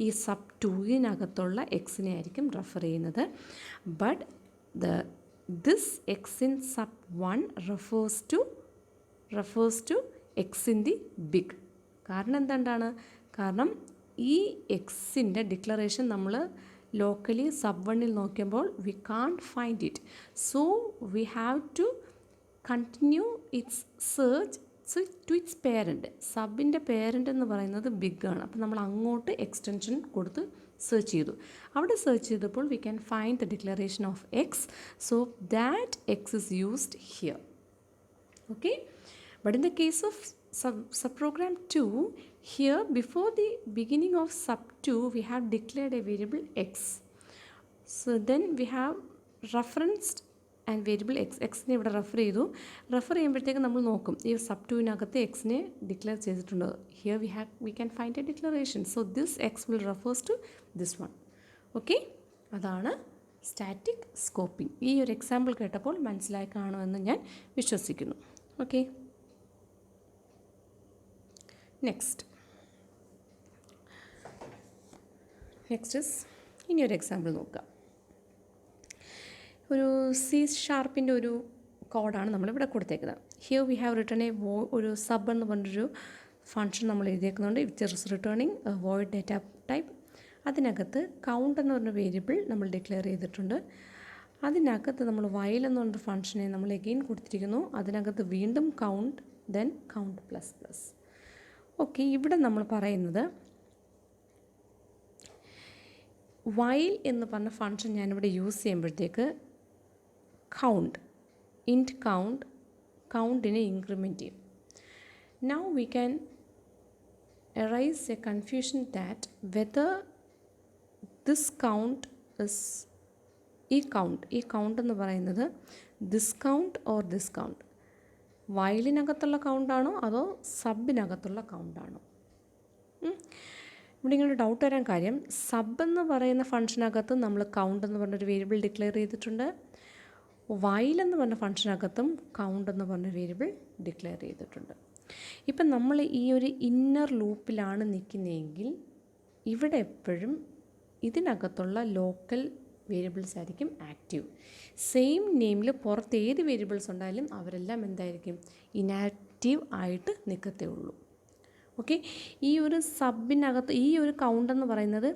ഈ സബ് 2-നകത്തുള്ള എക്സിനെ ആയിരിക്കും റെഫർ ചെയ്യുന്നത്. But this x in sub 1 refers to x in the big. കാരണം കാരണം ഈ എക്സിൻ്റെ ഡിക്ലറേഷൻ നമ്മൾ ലോക്കലി sub1ൽ നോക്കുമ്പോൾ we can't find it. So we have to continue its search to its parent. സബിൻ്റെ പേരൻ്റ് എന്ന് പറയുന്നത് ബിഗ് ആണ്. അപ്പോൾ നമ്മൾ അങ്ങോട്ട് എക്സ്റ്റൻഷൻ കൊടുത്ത് സെർച്ച് ചെയ്തു. അവിടെ സെർച്ച് ചെയ്തപ്പോൾ we can find the declaration of x. So that x is used here. Okay? But in the case of subprogram 2, here before the beginning of sub 2, we have declared a variable x. So then we have referenced and variable x. എക്സിനെ ഇവിടെ റെഫർ ചെയ്യുമ്പോഴത്തേക്ക് നമ്മൾ നോക്കും ഈ sub 2-നകത്ത് എക്സിനെ ഡിക്ലെയർ ചെയ്തിട്ടുണ്ട്. Here we can find a declaration. So this x will refers to this one. Okay? അതാണ് സ്റ്റാറ്റിക് സ്കോപ്പിംഗ്. ഈ ഒരു എക്സാമ്പിൾ കേട്ടപ്പോൾ മനസ്സിലായി കാണുമെന്ന് ഞാൻ വിശ്വസിക്കുന്നു. ഓക്കെ, നെക്സ്റ്റ് ഇസ് ഇനിയൊരു എക്സാമ്പിൾ നോക്കാം. ഒരു C# ഒരു കോഡാണ് നമ്മളിവിടെ കൊടുത്തേക്കുന്നത്. ഹിയർ വി ഹാവ് റിട്ടേൺ ഒരു സബ് എന്ന് പറഞ്ഞൊരു ഫംഗ്ഷൻ നമ്മൾ എഴുതിയേക്കുന്നുണ്ട്. Which is returning void data type. അതിനകത്ത് കൗണ്ട് എന്ന് പറഞ്ഞ വേരിയബിൾ നമ്മൾ ഡിക്ലെയർ ചെയ്തിട്ടുണ്ട്. അതിനകത്ത് നമ്മൾ വൈൽ എന്ന് പറഞ്ഞൊരു ഫംഗ്ഷനെ നമ്മൾ എഗെയിൻ കൊടുത്തിരിക്കുന്നു. അതിനകത്ത് വീണ്ടും count, then count plus plus. Okay, ഇവിടെ നമ്മൾ പറയുന്നത് വൈൽ എന്ന് പറഞ്ഞ ഫംഗ്ഷൻ ഞാനിവിടെ യൂസ് ചെയ്യുമ്പോഴത്തേക്ക് കൗണ്ട്, ഇൻറ്റ് കൗണ്ടിനെ ഇൻക്രിമെൻറ്റ് ചെയ്യും. Now we can arise a confusion that whether this count is ഈ കൗണ്ട് എന്ന് പറയുന്നത് this count or this count, വൈലിനകത്തുള്ള കൗണ്ടാണോ അതോ സബിനകത്തുള്ള കൗണ്ടാണോ? ഇവിടെ ഇങ്ങനെ ഡൗട്ട് വരാൻ കാര്യം, സബ് എന്ന് പറയുന്ന ഫംഗ്ഷനകത്ത് നമ്മൾ കൗണ്ട് എന്ന് പറഞ്ഞൊരു വേരിയബിൾ ഡിക്ലെയർ ചെയ്തിട്ടുണ്ട്. വൈൽ എന്ന് പറഞ്ഞ ഫംഗ്ഷനകത്തും കൗണ്ട് എന്ന് പറഞ്ഞ വേരിയബിൾ ഡിക്ലെയർ ചെയ്തിട്ടുണ്ട്. ഇപ്പം നമ്മൾ ഈ ഒരു ഇന്നർ ലൂപ്പിലാണ് നിൽക്കുന്നതെങ്കിൽ ഇവിടെ എപ്പോഴും ഇതിനകത്തുള്ള ലോക്കൽ വേരിയബിൾസ് ആയിരിക്കും ആക്റ്റീവ്. സെയിം നെയിമിൽ പുറത്ത് ഏത് വേരിയബിൾസ് ഉണ്ടായാലും അവരെല്ലാം എന്തായിരിക്കും, ഇനാക്റ്റീവ് ആയിട്ട് നിൽക്കത്തേ ഉള്ളൂ. ഓക്കെ, ഈ ഒരു സബിനകത്ത് ഈ ഒരു കൗണ്ട് എന്ന് പറയുന്നത്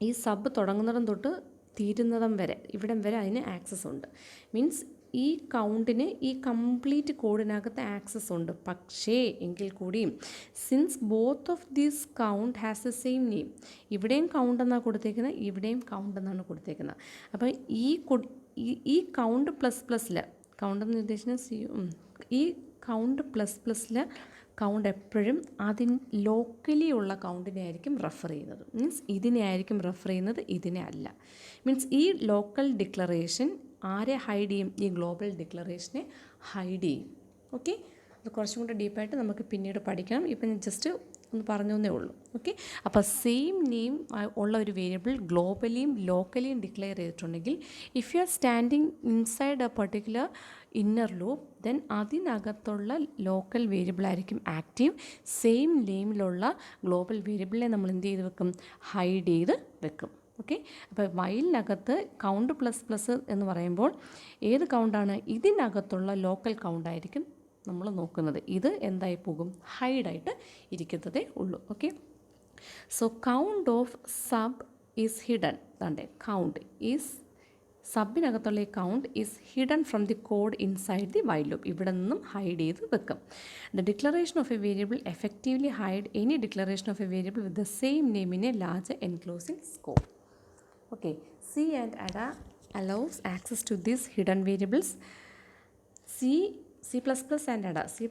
ഈ സബ് തുടങ്ങുന്നിടം തൊട്ട് തീരുന്നിടം വരെ ഇവിടം വരെ അതിന് ആക്സസ് ഉണ്ട്. മീൻസ് ഈ കൗണ്ടിന് ഈ കംപ്ലീറ്റ് കോഡിനകത്ത് ആക്സസ് ഉണ്ട്. പക്ഷേ എങ്കിൽ കൂടിയും since both of these count has the same name, ഇവിടെയും കൗണ്ട് എന്നാണ് കൊടുത്തേക്കുന്നത്, ഇവിടെയും കൗണ്ട് എന്നാണ് കൊടുത്തേക്കുന്നത്. അപ്പോൾ ഈ കൗണ്ട് പ്ലസ് പ്ലസ്സിൽ കൗണ്ട് എന്ന് ഉദ്ദേശിക്കുന്നത് ഈ കൗണ്ട് പ്ലസ് പ്ലസ്സിൽ കൗണ്ട് എപ്പോഴും ലോക്കലി ഉള്ള കൗണ്ടിനെ ആയിരിക്കും റെഫർ ചെയ്യുന്നത്. മീൻസ് ഇതിനെ ആയിരിക്കും റെഫർ ചെയ്യുന്നത്, ഇതിനെ അല്ല. മീൻസ് ഈ ലോക്കൽ ഡിക്ലറേഷൻ ആരെ ഹൈഡ് ചെയ്യും? ഈ ഗ്ലോബൽ ഡിക്ലറേഷനെ ഹൈഡ് ചെയ്യും. ഓക്കെ, അത് കുറച്ചും കൂടെ ഡീപ്പായിട്ട് നമുക്ക് പിന്നീട് പഠിക്കണം. ഇപ്പം ഞാൻ ജസ്റ്റ് ഒന്ന് പറഞ്ഞേ ഉള്ളൂ. ഓക്കെ, അപ്പോൾ സെയിം നെയിം ഉള്ള ഒരു വേരിയബിൾ ഗ്ലോബലിയും ലോക്കലിയും ഡിക്ലെയർ ചെയ്തിട്ടുണ്ടെങ്കിൽ if you are standing inside A particular inner loop, then അതിനകത്തുള്ള ലോക്കൽ വേരിയബിൾ ആയിരിക്കും ആക്റ്റീവ്. സെയിം നെയിമിലുള്ള ഗ്ലോബൽ വേരിയബിളിനെ നമ്മൾ എന്ത് ചെയ്ത് വെക്കും? ഹൈഡ് ചെയ്ത് വെക്കും. ഓക്കെ, അപ്പോൾ വൈലിനകത്ത് കൗണ്ട് പ്ലസ് പ്ലസ് എന്ന് പറയുമ്പോൾ ഏത് കൗണ്ടാണ്? ഇതിനകത്തുള്ള ലോക്കൽ കൗണ്ടായിരിക്കും നമ്മൾ നോക്കുന്നത്. ഇത് എന്തായി പോകും? ഹൈഡായിട്ട് ഇരിക്കുന്നതേ ഉള്ളൂ. Okay, so count of sub is hidden. അതെ, കൗണ്ട് ഈസ് സബിനകത്തുള്ള ഈ count is hidden from the code inside the while loop. ഇവിടെ നിന്നും ഹൈഡ് ചെയ്ത് വെക്കും. The declaration of A variable effectively hide any declaration of A variable with the same name in A large enclosing scope. Okay, C and ADA allows access to these hidden variables. C++ and ADA. C++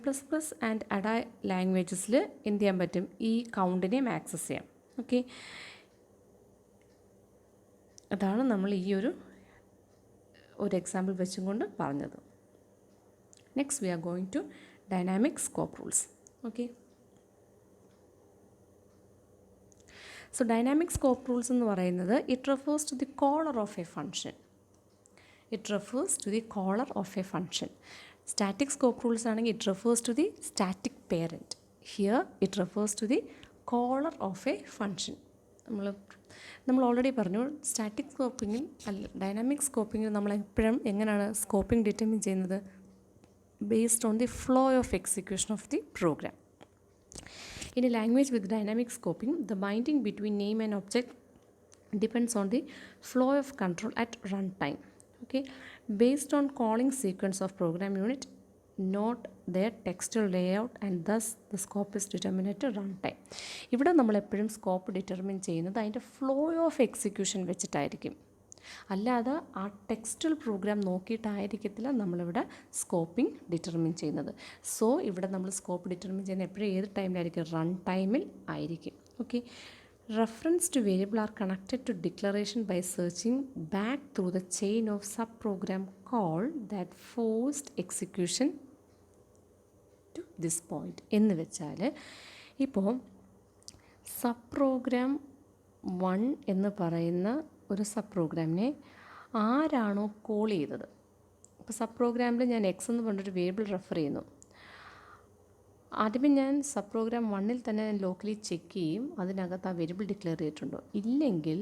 and ADA ലാംഗ്വേജസിൽ എന്ത് ചെയ്യാൻ പറ്റും? ഈ കൗണ്ടിനെയും ആക്സസ് ചെയ്യാം. ഓക്കെ, അതാണ് നമ്മൾ ഈ ഒരു എക്സാമ്പിൾ വെച്ചും കൊണ്ട് പറഞ്ഞത്. Next we are going to dynamic scope rules. Okay, so dynamic scope rules എന്ന് പറയുന്നത് it refers to the caller of a function. Static scope rules ആണെങ്കിൽ it refers to the static parent. Here it refers to the caller of a function. നമ്മൾ ഓൾറെഡി പറഞ്ഞു, സ്റ്റാറ്റിക് സ്കോപ്പിങ്ങിൽ ഡൈനാമിക് സ്കോപ്പിങ്ങിൽ നമ്മൾ എപ്പോഴും എങ്ങനെയാണ് സ്കോപ്പിംഗ് ഡിറ്റർമിൻ ചെയ്യുന്നത്? Based on the flow of execution of the program. In a language with dynamic scoping, the binding between name and object depends on the flow of control at runtime. Okay, based on calling sequence of program unit, not their textual layout, and thus the scope is determined at runtime. ഇവിടെ നമ്മൾ എപ്പോഴും സ്കോപ്പ് ഡിറ്റർമിൻ ചെയ്യുന്നത് അതിൻ്റെ ഫ്ലോ ഓഫ് എക്സിക്യൂഷൻ വെച്ചിട്ടായിരിക്കും, അല്ലാതെ ആ ടെക്സ്റ്റൽ പ്രോഗ്രാം നോക്കിയിട്ടായിരിക്കത്തില്ല നമ്മളിവിടെ സ്കോപ്പിംഗ് ഡിറ്റർമിൻ ചെയ്യുന്നത്. സോ ഇവിടെ നമ്മൾ സ്കോപ്പ് ഡിറ്റർമിൻ ചെയ്യുന്നത് എപ്പോഴും ഏത് ടൈമിലായിരിക്കും? റൺ ടൈമിൽ ആയിരിക്കും. Okay, reference to variable are connected to declaration by searching back through the chain of subprogram call that forced execution to this point. എന്ന് വെച്ചാൽ ഇപ്പോൾ സബ്പ്രോഗ്രാം 1 എന്ന് പറയുന്ന ഒരു സബ്പ്രോഗ്രാമിനെ ആരാണോ കോൾ ചെയ്തത്, ഇപ്പോൾ സബ്പ്രോഗ്രാമിൽ ഞാൻ എക്സ് എന്ന് പറഞ്ഞൊരു വേരിയബിൾ റെഫർ ചെയ്യുന്നു. ആദ്യമേ ഞാൻ സബ്പ്രോഗ്രാം 1-ൽ തന്നെ ഞാൻ ലോക്കലി ചെക്ക് ചെയ്യും അതിനകത്ത് ആ വേരിയബിൾ ഡിക്ലെയർ ചെയ്തിട്ടുണ്ടോ. ഇല്ലെങ്കിൽ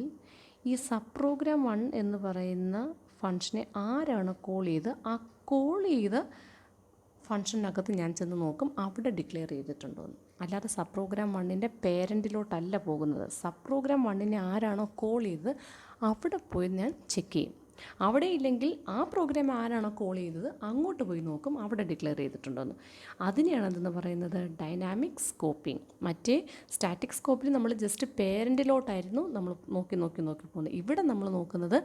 ഈ സബ്പ്രോഗ്രാം 1 എന്ന് പറയുന്ന ഫംഗ്ഷനെ ആരാണ് കോൾ ചെയ്ത്, ആ കോൾ ചെയ്ത ഫംഗ്ഷനകത്ത് ഞാൻ ചെന്ന് നോക്കും അവിടെ ഡിക്ലെയർ ചെയ്തിട്ടുണ്ടോ എന്ന്. അല്ലാതെ സബ്പ്രോഗ്രാം 1-ൻ്റെ പേരൻറ്റിലോട്ടല്ല പോകുന്നത്. സബ്പ്രോഗ്രാം 1-നെ ആരാണോ കോൾ ചെയ്ത് അവിടെ പോയി ഞാൻ ചെക്ക് ചെയ്യും. അവിടെ ഇല്ലെങ്കിൽ ആ പ്രോഗ്രാം ആരാണോ കോൾ ചെയ്തത് അങ്ങോട്ട് പോയി നോക്കും അവിടെ ഡിക്ലെയർ ചെയ്തിട്ടുണ്ടോയെന്ന്. അതിനെയാണ് എന്തെന്ന് പറയുന്നത്? Dynamic scoping. മറ്റേ സ്റ്റാറ്റിക് സ്കോപ്പിൽ നമ്മൾ ജസ്റ്റ് പേരൻറ്റിലോട്ടായിരുന്നു നമ്മൾ നോക്കി പോകുന്നത്. ഇവിടെ നമ്മൾ നോക്കുന്നത്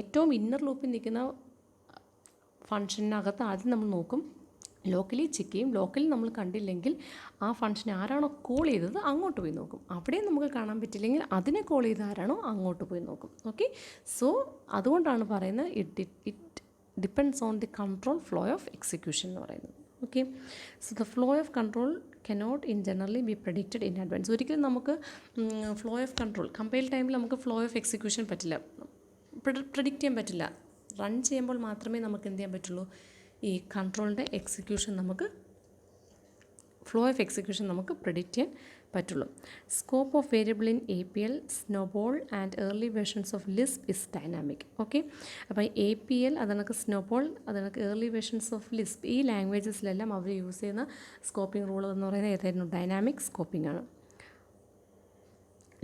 ഏറ്റവും ഇന്നർ ലൂപ്പിൽ നിൽക്കുന്ന ഫംഗ്ഷനകത്ത് ആദ്യം നമ്മൾ നോക്കും, ലോക്കലി ചെക്ക് ചെയ്യും. ലോക്കലി നമ്മൾ കണ്ടില്ലെങ്കിൽ ആ ഫംഗ്ഷനെ ആരാണോ കോൾ ചെയ്തത് അങ്ങോട്ട് പോയി നോക്കും. അവിടെ നമുക്ക് കാണാൻ പറ്റില്ലെങ്കിൽ അതിനെ കോൾ ചെയ്ത ആരാണോ അങ്ങോട്ട് പോയി നോക്കും. ഓക്കെ, സോ അതുകൊണ്ടാണ് പറയുന്നത് it depends on the control flow of execution എന്ന് പറയുന്നത്. Okay, so the flow of control cannot in generally B predicted in advance. ഒരിക്കലും നമുക്ക് ഫ്ലോ ഓഫ് കൺട്രോൾ കമ്പൈൽ ടൈമിൽ നമുക്ക് ഫ്ലോ ഓഫ് എക്സിക്യൂഷൻ പറ്റില്ല, പ്രെഡിക്റ്റ് ചെയ്യാൻ പറ്റില്ല. റൺ ചെയ്യുമ്പോൾ മാത്രമേ നമുക്ക് എന്ത് ചെയ്യാൻ പറ്റുള്ളൂ? ഈ കൺട്രോളിൻ്റെ എക്സിക്യൂഷൻ നമുക്ക് ഫ്ലോ ഓഫ് എക്സിക്യൂഷൻ നമുക്ക് പ്രെഡിക്റ്റ് ചെയ്യാൻ പറ്റുള്ളൂ. Scope of variable in APL, snowball and early versions of Lisp is dynamic. Okay, അപ്പോൾ APL അതിനൊക്കെ സ്നോബോൾ അതിനൊക്കെ ഏർലി വേർഷൻസ് ഓഫ് ലിസ്പ് ഈ ലാംഗ്വേജസിലെല്ലാം അവർ യൂസ് ചെയ്യുന്ന സ്കോപ്പിംഗ് റൂൾ എന്ന് പറയുന്നത് ഏതായിരുന്നു? ഡൈനാമിക് സ്കോപ്പിംഗ് ആണ്.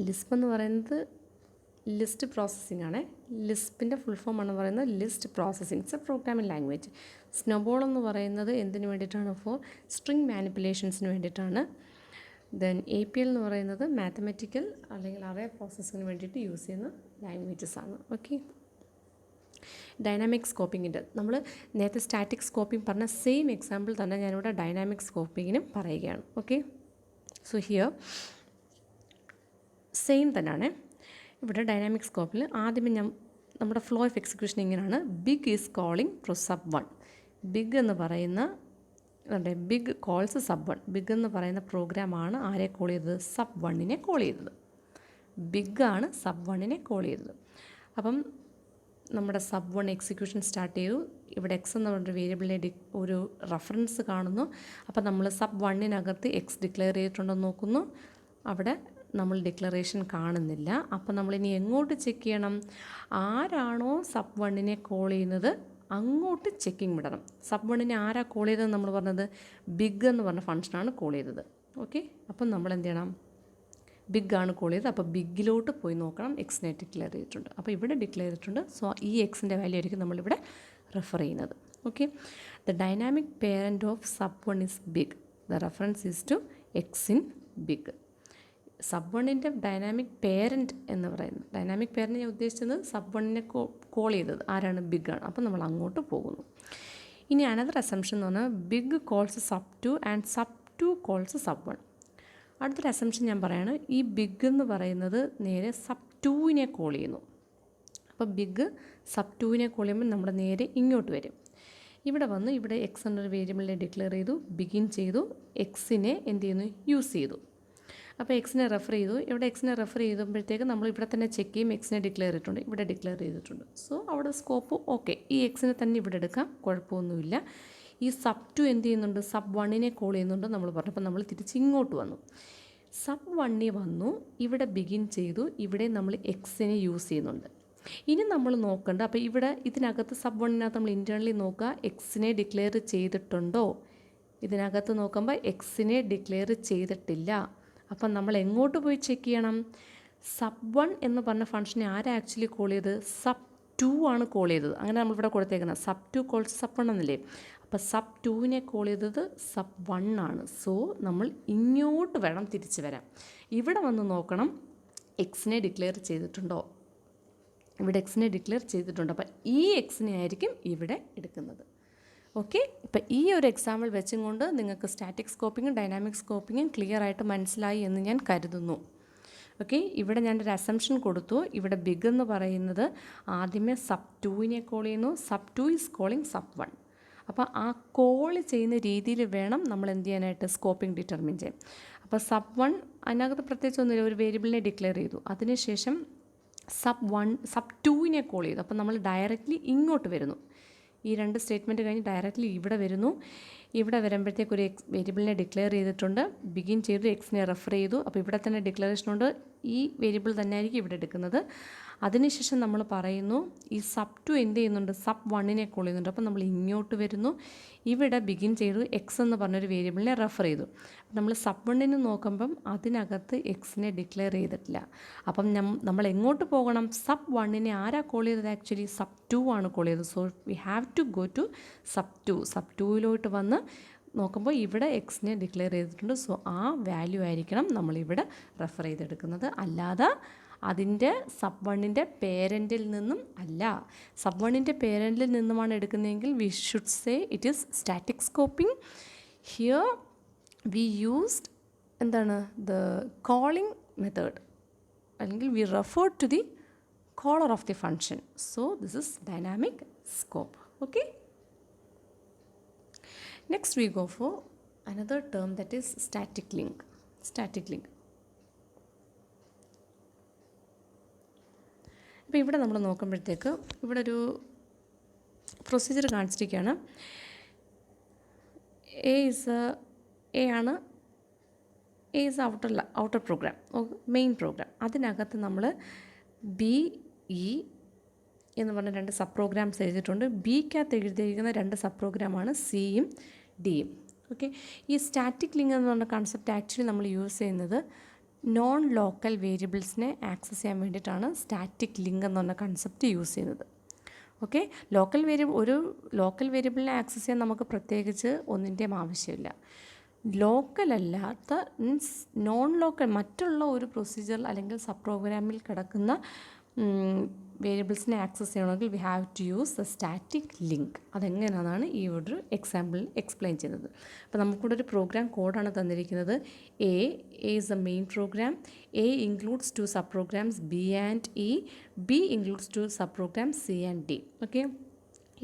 ലിസ്പ് എന്ന് പറയുന്നത് ലിസ്റ്റ് പ്രോസസ്സിംഗ് ആണ്. ലിസ്പിൻ്റെ ഫുൾ ഫോം എന്ന് പറയുന്നത് list processing. It's A programming language. Snowball എന്ന് പറയുന്നത് എന്തിനു വേണ്ടിയിട്ടാണ്? ഫോർ സ്ട്രിങ് മാനിപ്പുലേഷൻസിന് വേണ്ടിയിട്ടാണ്. ദെൻ APL എന്ന് പറയുന്നത് മാത്തമാറ്റിക്കൽ അല്ലെങ്കിൽ അറേ പ്രോസസ്സിങ്ങിന് വേണ്ടിയിട്ട് യൂസ് ചെയ്യുന്ന ലാംഗ്വേജസ് ആണ്. ഓക്കെ, ഡൈനാമിക് സ്കോപ്പിങ്ങിൻ്റെ നമ്മൾ നേരത്തെ സ്റ്റാറ്റിക് സ്കോപ്പിംഗ് പറഞ്ഞ സെയിം എക്സാമ്പിൾ തന്നെ ഞാനിവിടെ ഡൈനാമിക് സ്കോപ്പിങ്ങിനും പറയുകയാണ്. ഓക്കെ, സോ ഹിയർ സെയിം തന്നെയാണ്. ഇവിടെ ഡൈനാമിക് സ്കോപ്പിൽ ആദ്യമേ നമ്മുടെ ഫ്ലോ ഓഫ് എക്സിക്യൂഷൻ ഇങ്ങനെയാണ്. Big is calling to sub1. Big എന്ന് പറയുന്ന ബിഗ് കോൾസ് sub1. ബിഗ് എന്ന് പറയുന്ന പ്രോഗ്രാമാണ് ആരെ കോൾ ചെയ്തത്? sub1-നെ കോൾ ചെയ്തത്. ബിഗാണ് sub1-നെ കോൾ ചെയ്തത്. അപ്പം നമ്മുടെ sub1 എക്സിക്യൂഷൻ സ്റ്റാർട്ട് ചെയ്തു. ഇവിടെ എക്സ് എന്ന് പറഞ്ഞൊരു വേരിയബിളിനെ ഒരു റെഫറൻസ് കാണുന്നു. അപ്പം നമ്മൾ sub1-നകത്ത് എക്സ് ഡിക്ലെയർ ചെയ്തിട്ടുണ്ടോ നോക്കുന്നു. അവിടെ നമ്മൾ ഡിക്ലറേഷൻ കാണുന്നില്ല. അപ്പോൾ നമ്മളിനി എങ്ങോട്ട് ചെക്ക് ചെയ്യണം? ആരാണോ sub1-നെ കോൾ ചെയ്യുന്നത് അങ്ങോട്ട് ചെക്കിങ് വിടണം. sub1-നെ ആരാ കോൾ ചെയ്തതെന്ന് നമ്മൾ പറഞ്ഞത്? ബിഗ് എന്ന് പറഞ്ഞ ഫംഗ്ഷനാണ് കോൾ ചെയ്തത്. ഓക്കെ, അപ്പം നമ്മൾ എന്ത് ചെയ്യണം? ബിഗാണ് കോൾ ചെയ്തത്. അപ്പോൾ ബിഗിലോട്ട് പോയി നോക്കണം എക്സിനെ ഡിക്ലെയർ ചെയ്തിട്ടുണ്ട്. അപ്പോൾ ഇവിടെ ഡിക്ലെയർ ചെയ്തിട്ടുണ്ട്. സോ ഈ എക്സിൻ്റെ വാല്യൂ ആയിരിക്കും നമ്മളിവിടെ റെഫർ ചെയ്യുന്നത്. Okay, the dynamic parent of sub1 is big. The reference is to X in big. sub1-ൻ്റെ ഡൈനാമിക് പേരൻറ്റ് എന്ന് പറയുന്നത്, ഡൈനാമിക് പേരൻറ്റ് ഞാൻ ഉദ്ദേശിച്ചത് sub1-നെ കോൾ ചെയ്തത് ആരാണ്? ബിഗാണ്. അപ്പോൾ നമ്മൾ അങ്ങോട്ട് പോകുന്നു. ഇനി അനദർ അസംഷൻ എന്ന് പറഞ്ഞാൽ big calls sub2 and sub2 calls sub1. അടുത്തൊരു അസംഷൻ ഞാൻ പറയാണ്. ഈ ബിഗ് എന്ന് പറയുന്നത് നേരെ sub2-നെ കോൾ ചെയ്യുന്നു. അപ്പോൾ ബിഗ് sub2-നെ കോൾ ചെയ്യുമ്പോൾ നമ്മുടെ നേരെ ഇങ്ങോട്ട് വരും. ഇവിടെ വന്ന് ഇവിടെ എക്സ് എന്നൊരു വേരിയബിളിനെ ഡിക്ലെയർ ചെയ്തു, ബിഗിൻ ചെയ്തു, എക്സിനെ എന്ത് ചെയ്യുന്നു? യൂസ് ചെയ്തു. അപ്പോൾ എക്സിനെ റെഫർ ചെയ്തു. ഇവിടെ എക്സിനെ റെഫർ ചെയ്തപ്പോഴത്തേക്ക് നമ്മൾ ഇവിടെ തന്നെ ചെക്ക് ചെയ്യും. എക്സിനെ ഡിക്ലെയർ ചെയ്തിട്ടുണ്ട്, ഇവിടെ ഡിക്ലെയർ ചെയ്തിട്ടുണ്ട്. സോ അവിടെ സ്കോപ്പ് ഓക്കെ. ഈ എക്സിനെ തന്നെ ഇവിടെ എടുക്കാം, കുഴപ്പമൊന്നുമില്ല. ഈ sub2 എന്ത് ചെയ്യുന്നുണ്ട്? sub1-നെ കോൾ ചെയ്യുന്നുണ്ട് നമ്മൾ പറഞ്ഞു. അപ്പോൾ നമ്മൾ തിരിച്ച് ഇങ്ങോട്ട് വന്നു. sub1 വന്നു, ഇവിടെ ബിഗിൻ ചെയ്തു, ഇവിടെ നമ്മൾ എക്സിനെ യൂസ് ചെയ്യുന്നുണ്ട്. ഇനി നമ്മൾ നോക്കേണ്ട, അപ്പോൾ ഇവിടെ ഇതിനകത്ത് sub1-നകത്ത് നമ്മൾ ഇൻറ്റേർണലി നോക്കുക എക്സിനെ ഡിക്ലെയർ ചെയ്തിട്ടുണ്ടോ. ഇതിനകത്ത് നോക്കുമ്പോൾ എക്സിനെ ഡിക്ലെയർ ചെയ്തിട്ടില്ല. അപ്പം നമ്മൾ എങ്ങോട്ട് പോയി ചെക്ക് ചെയ്യണം? sub1 എന്ന് പറഞ്ഞ ഫംഗ്ഷനെ ആരാ ആക്ച്വലി കോൾ ചെയ്ത്? sub2 ആണ് കോൾ ചെയ്തത്. അങ്ങനെ നമ്മളിവിടെ കൊടുത്തേക്കുന്നത് sub2 കോൾസ് sub1 എന്നല്ലേ. അപ്പോൾ sub2നെ കോൾ ചെയ്തത് sub1 ആണ്. സോ നമ്മൾ ഇങ്ങോട്ട് വേണം തിരിച്ച് വരാം. ഇവിടെ വന്ന് നോക്കണം എക്സിനെ ഡിക്ലെയർ ചെയ്തിട്ടുണ്ടോ. ഇവിടെ എക്സിനെ ഡിക്ലെയർ ചെയ്തിട്ടുണ്ട്. അപ്പോൾ ഈ എക്സിനെ ആയിരിക്കും ഇവിടെ എടുക്കുന്നത്. ഓക്കെ, ഇപ്പം ഈ ഒരു എക്സാമ്പിൾ വെച്ചും കൊണ്ട് നിങ്ങൾക്ക് സ്റ്റാറ്റിക് സ്കോപ്പിങ്ങും ഡൈനാമിക് സ്കോപ്പിങ്ങും ക്ലിയർ ആയിട്ട് മനസ്സിലായി എന്ന് ഞാൻ കരുതുന്നു. ഓക്കെ, ഇവിടെ ഞാനൊരു അസംഷൻ കൊടുത്തു. ഇവിടെ ബിഗ് എന്ന് പറയുന്നത് ആദ്യമേ sub2നെ കോൾ ചെയ്യുന്നു. sub2 is calling sub1. അപ്പോൾ ആ കോൾ ചെയ്യുന്ന രീതിയിൽ വേണം നമ്മൾ എന്ത് ചെയ്യാനായിട്ട് സ്കോപ്പിംഗ് ഡിറ്റർമിൻ ചെയ്യാം. അപ്പോൾ sub1 അതിനകത്ത് പ്രത്യേകിച്ചൊന്നുമില്ല, ഒരു വേരിയബിളിനെ ഡിക്ലെയർ ചെയ്തു. അതിനുശേഷം sub2നെ കോൾ ചെയ്തു. അപ്പോൾ നമ്മൾ ഡയറക്റ്റ്ലി ഇങ്ങോട്ട് വരുന്നു. ഈ രണ്ട് സ്റ്റേറ്റ്മെൻറ്റ് കഴിഞ്ഞ് ഡയറക്റ്റ്ലി ഇവിടെ വരുന്നു. ഇവിടെ വരുമ്പോഴത്തേക്ക് ഒരു വേരിയബിളിനെ ഡിക്ലെയർ ചെയ്തിട്ടുണ്ട്. ബിഗിൻ ചെയ്തു, എക്സിനെ റെഫർ ചെയ്തു. അപ്പോൾ ഇവിടെ തന്നെ ഡിക്ലറേഷനുണ്ട്. ഈ വേരിയബിൾ തന്നെ ആയിരിക്കും ഇവിടെ എടുക്കുന്നത്. അതിനുശേഷം നമ്മൾ പറയുന്നു ഈ sub2 എന്ത് ചെയ്യുന്നുണ്ട്? sub1നെ കോൾ ചെയ്യുന്നുണ്ട്. അപ്പോൾ നമ്മൾ ഇങ്ങോട്ട് വരുന്നു. ഇവിടെ ബിഗിൻ ചെയ്തു, എക്സ് എന്ന് പറഞ്ഞൊരു വേരിയബിളിനെ റെഫർ ചെയ്തു. നമ്മൾ sub1ന് നോക്കുമ്പം അതിനകത്ത് എക്സിനെ ഡിക്ലെയർ ചെയ്തിട്ടില്ല. അപ്പം നമ്മൾ എങ്ങോട്ട് പോകണം? sub1നെ ആരാ കോൾ ചെയ്തത്? ആക്ച്വലി sub2 ആണ് കോൾ ചെയ്തത്. So we have to go to sub2. വന്ന് നോക്കുമ്പോൾ ഇവിടെ എക്സിനെ ഡിക്ലെയർ ചെയ്തിട്ടുണ്ട്. സോ ആ വാല്യൂ ആയിരിക്കണം നമ്മളിവിടെ റെഫർ ചെയ്തെടുക്കുന്നത്. അല്ലാതെ അതിൻ്റെ sub1ൻ്റെ പേരൻറ്റിൽ നിന്നും അല്ല. sub1ൻ്റെ പേരൻറ്റിൽ നിന്നുമാണ് എടുക്കുന്നതെങ്കിൽ we should say it is static scoping. Here we used എന്താണ് ദ കോളിംഗ് മെത്തേഡ്, അല്ലെങ്കിൽ we referred to the caller of the function. So this is dynamic scope. Okay, next we go for another term, that is static link. ഇപ്പോൾ ഇവിടെ നമ്മൾ നോക്കുമ്പോഴത്തേക്ക് ഇവിടെ ഒരു പ്രൊസീജിയർ കാണിച്ചിരിക്കുകയാണ്. A is outer program, main program. അതിനകത്ത് നമ്മൾ ബി ഇ എന്ന് പറഞ്ഞ രണ്ട് സബ് പ്രോഗ്രാംസ് എഴുതിയിട്ടുണ്ട്. ബിക്കകത്ത് എഴുതിയിരിക്കുന്ന രണ്ട് സബ് പ്രോഗ്രാമാണ് സിയും ഡിയും. ഓക്കെ, ഈ സ്റ്റാറ്റിക് ലിങ്ക് എന്ന് പറഞ്ഞ കൺസെപ്റ്റ് ആക്ച്വലി നമ്മൾ യൂസ് ചെയ്യുന്നത് നോൺ ലോക്കൽ വേരിയബിൾസിനെ ആക്സസ് ചെയ്യാൻ വേണ്ടിയിട്ടാണ് സ്റ്റാറ്റിക് ലിങ്ക് എന്ന് പറഞ്ഞ കൺസെപ്റ്റ് യൂസ് ചെയ്യുന്നത്. ഓക്കെ, ഒരു ലോക്കൽ വേരിയബിളിനെ ആക്സസ് ചെയ്യാൻ നമുക്ക് പ്രത്യേകിച്ച് ഒന്നിൻ്റെയും ആവശ്യമില്ല. ലോക്കലല്ലാത്ത മീൻസ് നോൺ ലോക്കൽ മറ്റുള്ള ഒരു പ്രൊസീജിയർ അല്ലെങ്കിൽ സബ് പ്രോഗ്രാമിൽ കിടക്കുന്ന വേരിയബിൾസിനെ ആക്സസ് ചെയ്യണമെങ്കിൽ we have to use the static link. അതെങ്ങനെയാണെന്നാണ് ഈ ഒരു എക്സാമ്പിളിൽ എക്സ്പ്ലെയിൻ ചെയ്യുന്നത്. അപ്പോൾ നമുക്കിവിടെ ഒരു പ്രോഗ്രാം കോഡാണ് തന്നിരിക്കുന്നത്. A is a main program. A includes 2 sub programs B and E. B includes 2 sub programs C and D. Okay,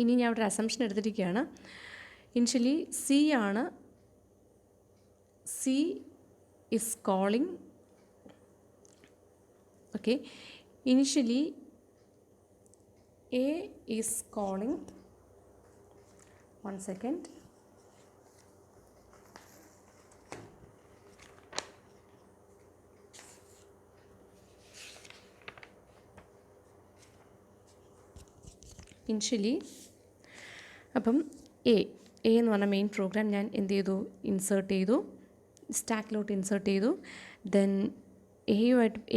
ഇനി ഞാൻ ഇവിടെ അസംഷൻ എടുത്തിരിക്കുകയാണ്. Initially C is calling, okay, initially A is calling, one second, initially അപ്പം എ എന്ന് പറഞ്ഞ മെയിൻ പ്രോഗ്രാം ഞാൻ എന്ത് ചെയ്തു? ഇൻസേർട്ട് ചെയ്തു, സ്റ്റാക്കിലോട്ട് ഇൻസേർട്ട് ചെയ്തു. Then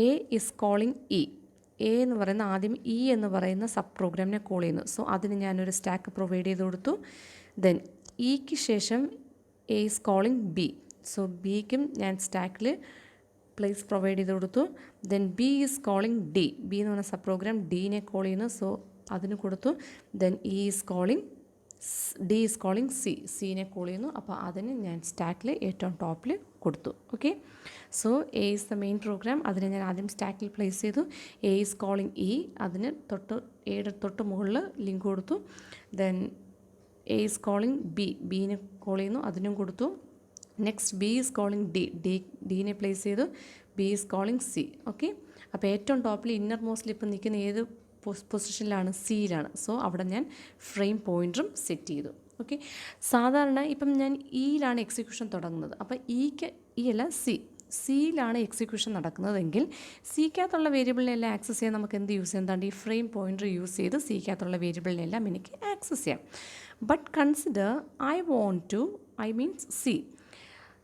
A is calling E. A എന്ന് പറയുന്ന ആദ്യം ഇ എന്ന് പറയുന്ന സബ് പ്രോഗ്രാമിനെ കോൾ ചെയ്യുന്നു. സോ അതിന് ഞാനൊരു സ്റ്റാക്ക് പ്രൊവൈഡ് ചെയ്ത് കൊടുത്തു. ദെൻ ഇക്ക് ശേഷം A is calling B. So ബിക്കും ഞാൻ സ്റ്റാക്കിൽ പ്ലേസ് പ്രൊവൈഡ് ചെയ്ത് കൊടുത്തു. Then B is calling D. B എന്ന് പറഞ്ഞ സബ് പ്രോഗ്രാം ഡീനെ കോൾ ചെയ്യുന്നു. സോ അതിന് കൊടുത്തു. Then E is calling D is calling C. സീനെ കോൾ ചെയ്യുന്നു. അപ്പോൾ അതിന് ഞാൻ സ്റ്റാക്കിൽ ഏറ്റവും ടോപ്പിൽ കൊടുത്തു. Okay, so A is the main program. അതിനെ ഞാൻ ആദ്യം സ്റ്റാക്കിൽ പ്ലേസ് ചെയ്തു. എ ഈസ് കോളിംഗ് ഇ, അതിന് എയുടെ തൊട്ട് മുകളിൽ ലിങ്ക് കൊടുത്തു. Then A is calling B. ബീനെ കോൾ ചെയ്യുന്നു, അതിനും കൊടുത്തു. നെക്സ്റ്റ് ബി ഈസ് കോളിംഗ് ഡീനെ പ്ലേസ് ചെയ്തു. B is calling C. Okay, അപ്പോൾ ഏറ്റവും ടോപ്പിൽ ഇന്നർ മോസ്റ്റിൽ ഇപ്പം നിൽക്കുന്ന ഏത് പൊസിഷനിലാണ്? സിയിലാണ്. സോ അവിടെ ഞാൻ ഫ്രെയിം പോയിൻറ്ററും സെറ്റ് ചെയ്തു. ഓക്കെ, സാധാരണ ഇപ്പം ഞാൻ ഇയിലാണ് എക്സിക്യൂഷൻ തുടങ്ങുന്നത്. അപ്പോൾ സിയിലാണ് എക്സിക്യൂഷൻ നടക്കുന്നതെങ്കിൽ സിക്കകത്തുള്ള വേരിയബിളിനെല്ലാം ആക്സസ് ചെയ്യാൻ നമുക്ക് എന്ത് യൂസ് ചെയ്യാം? എന്താണ് ഈ ഫ്രെയിം പോയിൻറ്റർ യൂസ് ചെയ്ത് സിക്കകത്തുള്ള വേരിയബിളിനെല്ലാം എനിക്ക് ആക്സസ് ചെയ്യാം. But consider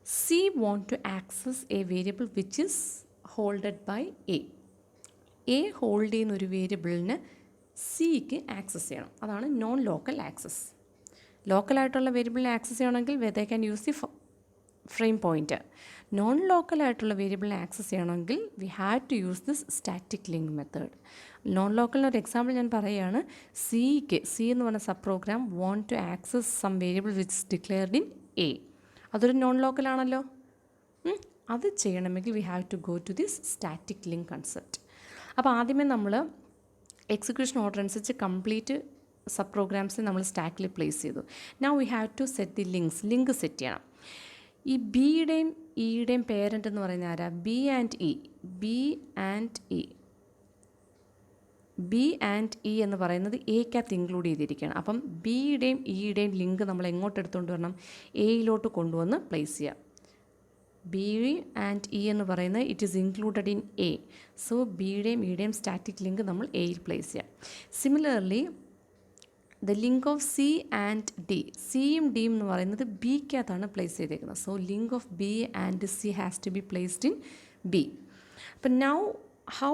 C want to access a variable which is holded by A. A hold ചെയ്യുന്ന ഒരു വേരിയബിളിന് സിക്ക് ആക്സസ് ചെയ്യണം. അതാണ് നോൺ ലോക്കൽ ആക്സസ്. ലോക്കലായിട്ടുള്ള വേരിയബിളിനെ ആക്സസ് ചെയ്യണമെങ്കിൽ they can use the frame pointer. Non ലോക്കലായിട്ടുള്ള വേരിയബിളിനെ ആക്സസ് ചെയ്യണമെങ്കിൽ we have to use this static link method. Non ലോക്കലിന് ഒരു എക്സാമ്പിൾ ഞാൻ പറയുകയാണ്. സി എന്ന് പറഞ്ഞ sub program wants to access some variable which is declared in A. അതൊരു നോൺ ലോക്കലാണല്ലോ. അത് ചെയ്യണമെങ്കിൽ we have to go to this static link concept. അപ്പോൾ ആദ്യമേ നമ്മൾ എക്സിക്യൂഷൻ ഓർഡർ അനുസരിച്ച് കംപ്ലീറ്റ് സബ് പ്രോഗ്രാംസിനെ നമ്മൾ സ്റ്റാക്കിൽ പ്ലേസ് ചെയ്തു. Now we have to set the link set ചെയ്യണം. ഈ ബിയുടെയും ഇയുടെയും പേരൻ്റ് എന്ന് പറയുന്ന ആരാ? ബി ആൻഡ് ഇ എന്ന് പറയുന്നത് എക്കകത്ത് ഇൻക്ലൂഡ് ചെയ്തിരിക്കുകയാണ്. അപ്പം ബിയുടെയും ഇയുടെയും ലിങ്ക് നമ്മൾ എങ്ങോട്ട് എടുത്തുകൊണ്ട് വരണം? എയിലോട്ട് കൊണ്ടുവന്ന് പ്ലേസ് ചെയ്യുക. ബി ആൻഡ് ഇ എന്ന് പറയുന്നത് it is included in A. So ബിയുടെയും ഇയുടെയും സ്റ്റാറ്റിക് ലിങ്ക് നമ്മൾ എയിൽ പ്ലേസ് ചെയ്യാം. Similarly the link of C and D, സിയും ഡിയും എന്ന് പറയുന്നത് ബിക്കകത്താണ് പ്ലേസ് ചെയ്തേക്കുന്നത്. So link of B and C has to be placed in B. അപ്പം now how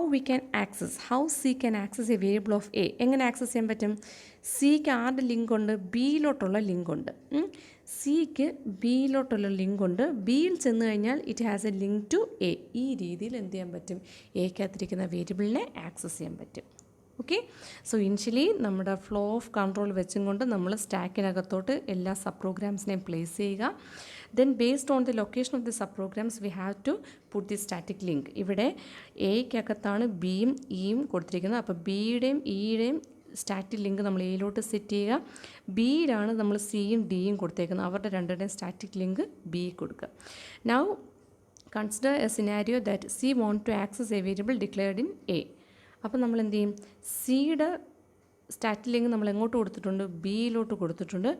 C can access a variable of A. എങ്ങനെ ആക്സസ് ചെയ്യാൻ പറ്റും? സിക്ക് ആരുടെ ലിങ്ക് ഉണ്ട്? ബിയിലോട്ടുള്ള ലിങ്ക് ഉണ്ട്. സിക്ക് ബിയിലോട്ടുള്ള ലിങ്ക് ഉണ്ട്. ബിയിൽ ചെന്ന് കഴിഞ്ഞാൽ it has a link to A. ഈ രീതിയിൽ എന്ത് ചെയ്യാൻ പറ്റും? എക്കകത്തിരിക്കുന്ന വേരിയബിളിനെ ആക്സസ് ചെയ്യാൻ പറ്റും. ഓക്കെ. സോ ഇനിഷ്യലി നമ്മുടെ ഫ്ലോ ഓഫ് കൺട്രോൾ വെച്ചും കൊണ്ട് നമ്മൾ സ്റ്റാക്കിനകത്തോട്ട് എല്ലാ സബ് പ്രോഗ്രാംസിനെയും പ്ലേസ് ചെയ്യുക. Then based on the location of the sub programs we have to put the static link. ഇവിടെ എക്കകത്താണ് ബിയും ഇയും കൊടുത്തിരിക്കുന്നത്. അപ്പോൾ ബിയുടെയും ഇയുടെയും സ്റ്റാറ്റിക് ലിങ്ക് നമ്മൾ എയിലോട്ട് സെറ്റ് ചെയ്യുക. ബിയിലാണ് നമ്മൾ സിയും ഡിയും കൊടുത്തേക്കുന്നത്. അവരുടെ രണ്ടുപേരുടെയും സ്റ്റാറ്റിക് ലിങ്ക് ബി കൊടുക്കുക. Now consider a scenario that C want to access a variable declared in A. അപ്പോൾ നമ്മൾ എന്ത് ചെയ്യും? സിയുടെ സ്റ്റാറ്റിക് ലിങ്ക് നമ്മൾ എങ്ങോട്ട് കൊടുത്തിട്ടുണ്ട്? ബിയിലോട്ട് കൊടുത്തിട്ടുണ്ട്.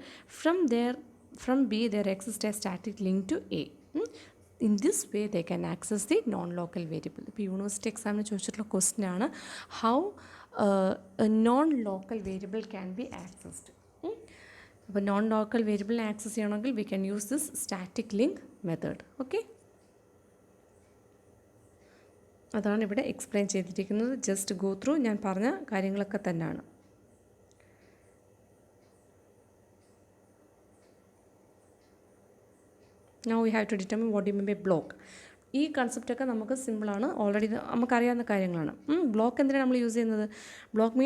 From B there exist a static link to A. In this way they can access the non local variable. ഇപ്പോൾ യൂണിവേഴ്സിറ്റി എക്സാമിന് ചോദിച്ചിട്ടുള്ള ക്വസ്റ്റ്യൻ ആണ് how a non local variable can be accessed. അപ്പോൾ നോൺ ലോക്കൽ വേരിയബിളിനെ ആക്സസ് ചെയ്യണമെങ്കിൽ we can use this static link method. Okay, അതാണ് ഇവിടെ എക്സ്പ്ലെയിൻ ചെയ്തിരിക്കുന്നത്. ജസ്റ്റ് ഗോ ത്രൂ ഞാൻ പറഞ്ഞ കാര്യങ്ങളൊക്കെ തന്നെയാണ്. Now we have to determine what you mean by block. ഈ കൺസെപ്റ്റൊക്കെ നമുക്ക് സിമ്പിളാണ്, ഓൾറെഡി നമുക്കറിയാവുന്ന കാര്യങ്ങളാണ്. ബ്ലോക്ക് എന്തിനാണ് നമ്മൾ യൂസ് ചെയ്യുന്നത്? Block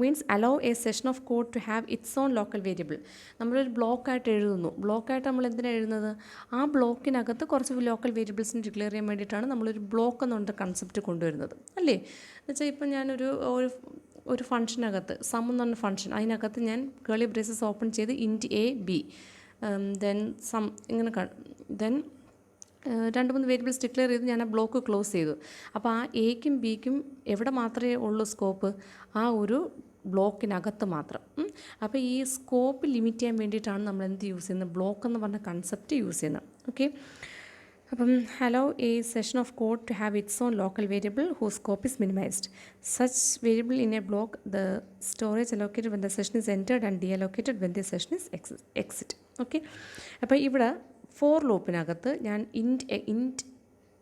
means allow a session of code to have its own local variable. നമ്മളൊരു ബ്ലോക്കായിട്ട് എഴുതുന്നു. ബ്ലോക്കായിട്ട് നമ്മൾ എന്തിനാണ് എഴുതുന്നത്? ആ ബ്ലോക്കിനകത്ത് കുറച്ച് ലോക്കൽ വേരിയബിൾസിന് ഡിക്ലെയർ ചെയ്യാൻ വേണ്ടിയിട്ടാണ് നമ്മളൊരു ബ്ലോക്ക് എന്നുള്ള കൺസെപ്റ്റ് കൊണ്ടുവരുന്നത്, അല്ലേ? എന്നുവെച്ചാൽ ഇപ്പം ഞാനൊരു ഫംഗ്ഷനകത്ത് സം എന്ന് പറഞ്ഞ ഫംഗ്ഷൻ, അതിനകത്ത് ഞാൻ കേളി ബ്രേസസ് ഓപ്പൺ ചെയ്ത് ഇൻറ്റ് എ ബി ദെൻ സം ഇങ്ങനെ ദെൻ 2-3 വേരിയബിൾസ് ഡിക്ലെയർ ചെയ്ത് ഞാൻ ആ ബ്ലോക്ക് ക്ലോസ് ചെയ്തു. അപ്പോൾ ആ എക്കും ബിക്കും എവിടെ മാത്രമേ ഉള്ളൂ സ്കോപ്പ്? ആ ഒരു ബ്ലോക്കിനകത്ത് മാത്രം. അപ്പോൾ ഈ സ്കോപ്പ് ലിമിറ്റ് ചെയ്യാൻ വേണ്ടിയിട്ടാണ് നമ്മൾ എന്ത് യൂസ് ചെയ്യുന്നത്? ബ്ലോക്ക് എന്ന് പറഞ്ഞ കൺസെപ്റ്റ് യൂസ് ചെയ്യുന്നത്. ഓക്കെ, അപ്പം allow a session of code to have its own local variable whose scope is minimized. Such variable in a block, the storage allocated when the session is entered and deallocated when the session is exit. Okay, അപ്പോൾ ഇവിടെ ഫോർ ലൂപ്പിനകത്ത് ഞാൻ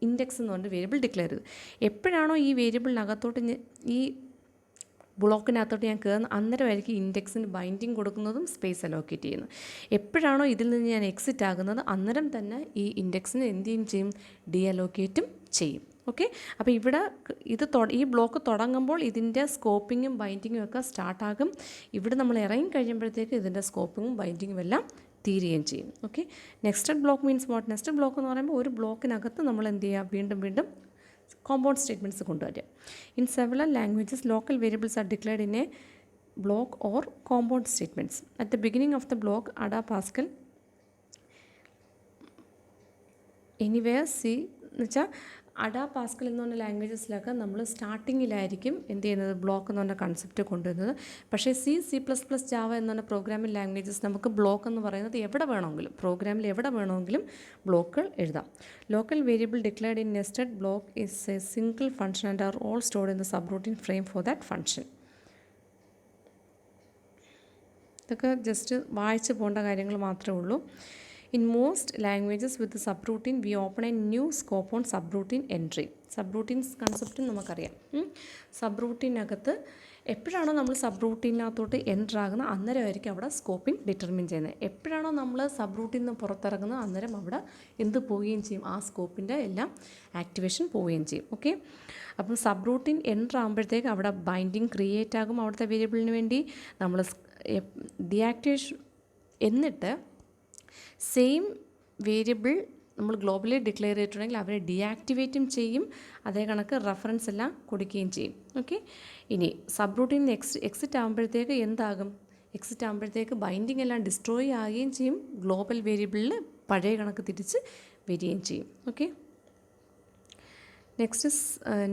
ഇൻഡെക്സ് എന്ന് പറഞ്ഞ വേരിയബിൾ ഡിക്ലെയർ ചെയ്തു. എപ്പോഴാണോ ഈ വേരിയബിളിനകത്തോട്ട് ഈ ബ്ലോക്കിനകത്തോട്ട് ഞാൻ കയറുന്ന അന്നേരമായിരിക്കും ഇൻഡെക്സിന് ബൈൻഡിങ് കൊടുക്കുന്നതും സ്പേസ് അലോക്കേറ്റ് ചെയ്യുന്നത്. എപ്പോഴാണോ ഇതിൽ നിന്ന് ഞാൻ എക്സിറ്റ് ആകുന്നത് അന്നേരം തന്നെ ഈ ഇൻഡെക്സിന് എന്ത് ചെയ്യും? ഡി അലോക്കേറ്റും ചെയ്യും. ഓക്കെ, അപ്പോൾ ഇവിടെ ഈ ബ്ലോക്ക് തുടങ്ങുമ്പോൾ ഇതിൻ്റെ സ്കോപ്പിങ്ങും ബൈൻഡിങ്ങും ഒക്കെ സ്റ്റാർട്ടാകും. ഇവിടെ നമ്മൾ ഇറങ്ങി കഴിയുമ്പോഴത്തേക്ക് ഇതിൻ്റെ സ്കോപ്പിങ്ങും ബൈൻഡിങ്ങും എല്ലാം തീരുകയും ചെയ്യും. Okay, nested block means what? Nested block എന്ന് പറയുമ്പോൾ ഒരു ബ്ലോക്കിനകത്ത് നമ്മൾ എന്ത് ചെയ്യുക? വീണ്ടും കോമ്പൗണ്ട് സ്റ്റേറ്റ്മെൻറ്റ്സ് കൊണ്ടുവരിക. In several languages local variables are declared in a block or compound statements. At the beginning of the block Ada Pascal anywhere C എന്ന് വെച്ചാൽ അഡാ പാസ്കൽ എന്ന് പറഞ്ഞ ലാംഗ്വേജസിലൊക്കെ നമ്മൾ സ്റ്റാർട്ടിങ്ങിലായിരിക്കും എന്ത് ചെയ്യുന്നത്? ബ്ലോക്ക് എന്ന് പറഞ്ഞ കൺസെപ്റ്റ് കൊണ്ടുവരുന്നത്. പക്ഷേ C++, ജാവ എന്ന് പറഞ്ഞ പ്രോഗ്രാമിംഗ് ലാംഗ്വേജസ് നമുക്ക് ബ്ലോക്ക് എന്ന് പറയുന്നത് പ്രോഗ്രാമിൽ എവിടെ വേണമെങ്കിലും ബ്ലോക്കുകൾ എഴുതാം. Local variable declared in nested block is A single function and are all stored in the sub routine frame for that function. ഇതൊക്കെ ജസ്റ്റ് വായിച്ച് പോകേണ്ട കാര്യങ്ങൾ മാത്രമേ ഉള്ളൂ. In most languages with the subroutine, we open a new scope on subroutine entry. Subroutines concept നമുക്കറിയാം. സബ്റൂട്ടീനകത്ത് എപ്പോഴാണോ നമ്മൾ സബ്റൂട്ടീനകത്തോട്ട് എൻ്റർ ആകുന്നത് അന്നേരമായിരിക്കും അവിടെ സ്കോപ്പിംഗ് ഡിറ്റർമിൻ ചെയ്യുന്നത്. എപ്പോഴാണോ നമ്മൾ സബ്റൂട്ടീനിൽ നിന്ന് പുറത്തിറങ്ങുന്നത് അന്നേരം അവിടെ എന്ത് പോവുകയും ചെയ്യും, ആ സ്കോപ്പിൻ്റെ എല്ലാം ആക്ടിവേഷൻ പോവുകയും ചെയ്യും. ഓക്കെ, അപ്പം സബ്റൂട്ടീൻ എൻ്റർ ആകുമ്പോഴത്തേക്ക് അവിടെ ബൈൻഡിങ് ക്രിയേറ്റ് ആകും അവിടുത്തെ വേരിയബിളിന് വേണ്ടി. നമ്മൾ ഡീആക്ടിവേഷൻ എന്നിട്ട് സെയിം വേരിയബിൾ നമ്മൾ ഗ്ലോബലി ഡിക്ലെയർ ചെയ്തിട്ടുണ്ടെങ്കിൽ അവരെ ഡീആക്ടിവേറ്റും ചെയ്യും, അതേ കണക്ക് റെഫറൻസ് എല്ലാം കൊടുക്കുകയും ചെയ്യും. ഓക്കെ, ഇനി സബ്റൂട്ടീൻ എക്സിറ്റ് ആകുമ്പോഴത്തേക്ക് എന്താകും, എക്സിറ്റ് ആകുമ്പോഴത്തേക്ക് ബൈൻഡിങ് എല്ലാം ഡിസ്ട്രോയ് ആകുകയും ചെയ്യും, ഗ്ലോബൽ വേരിയബിളിൽ പഴയ കണക്ക് തിരിച്ച് വരികയും ചെയ്യും. Okay, next is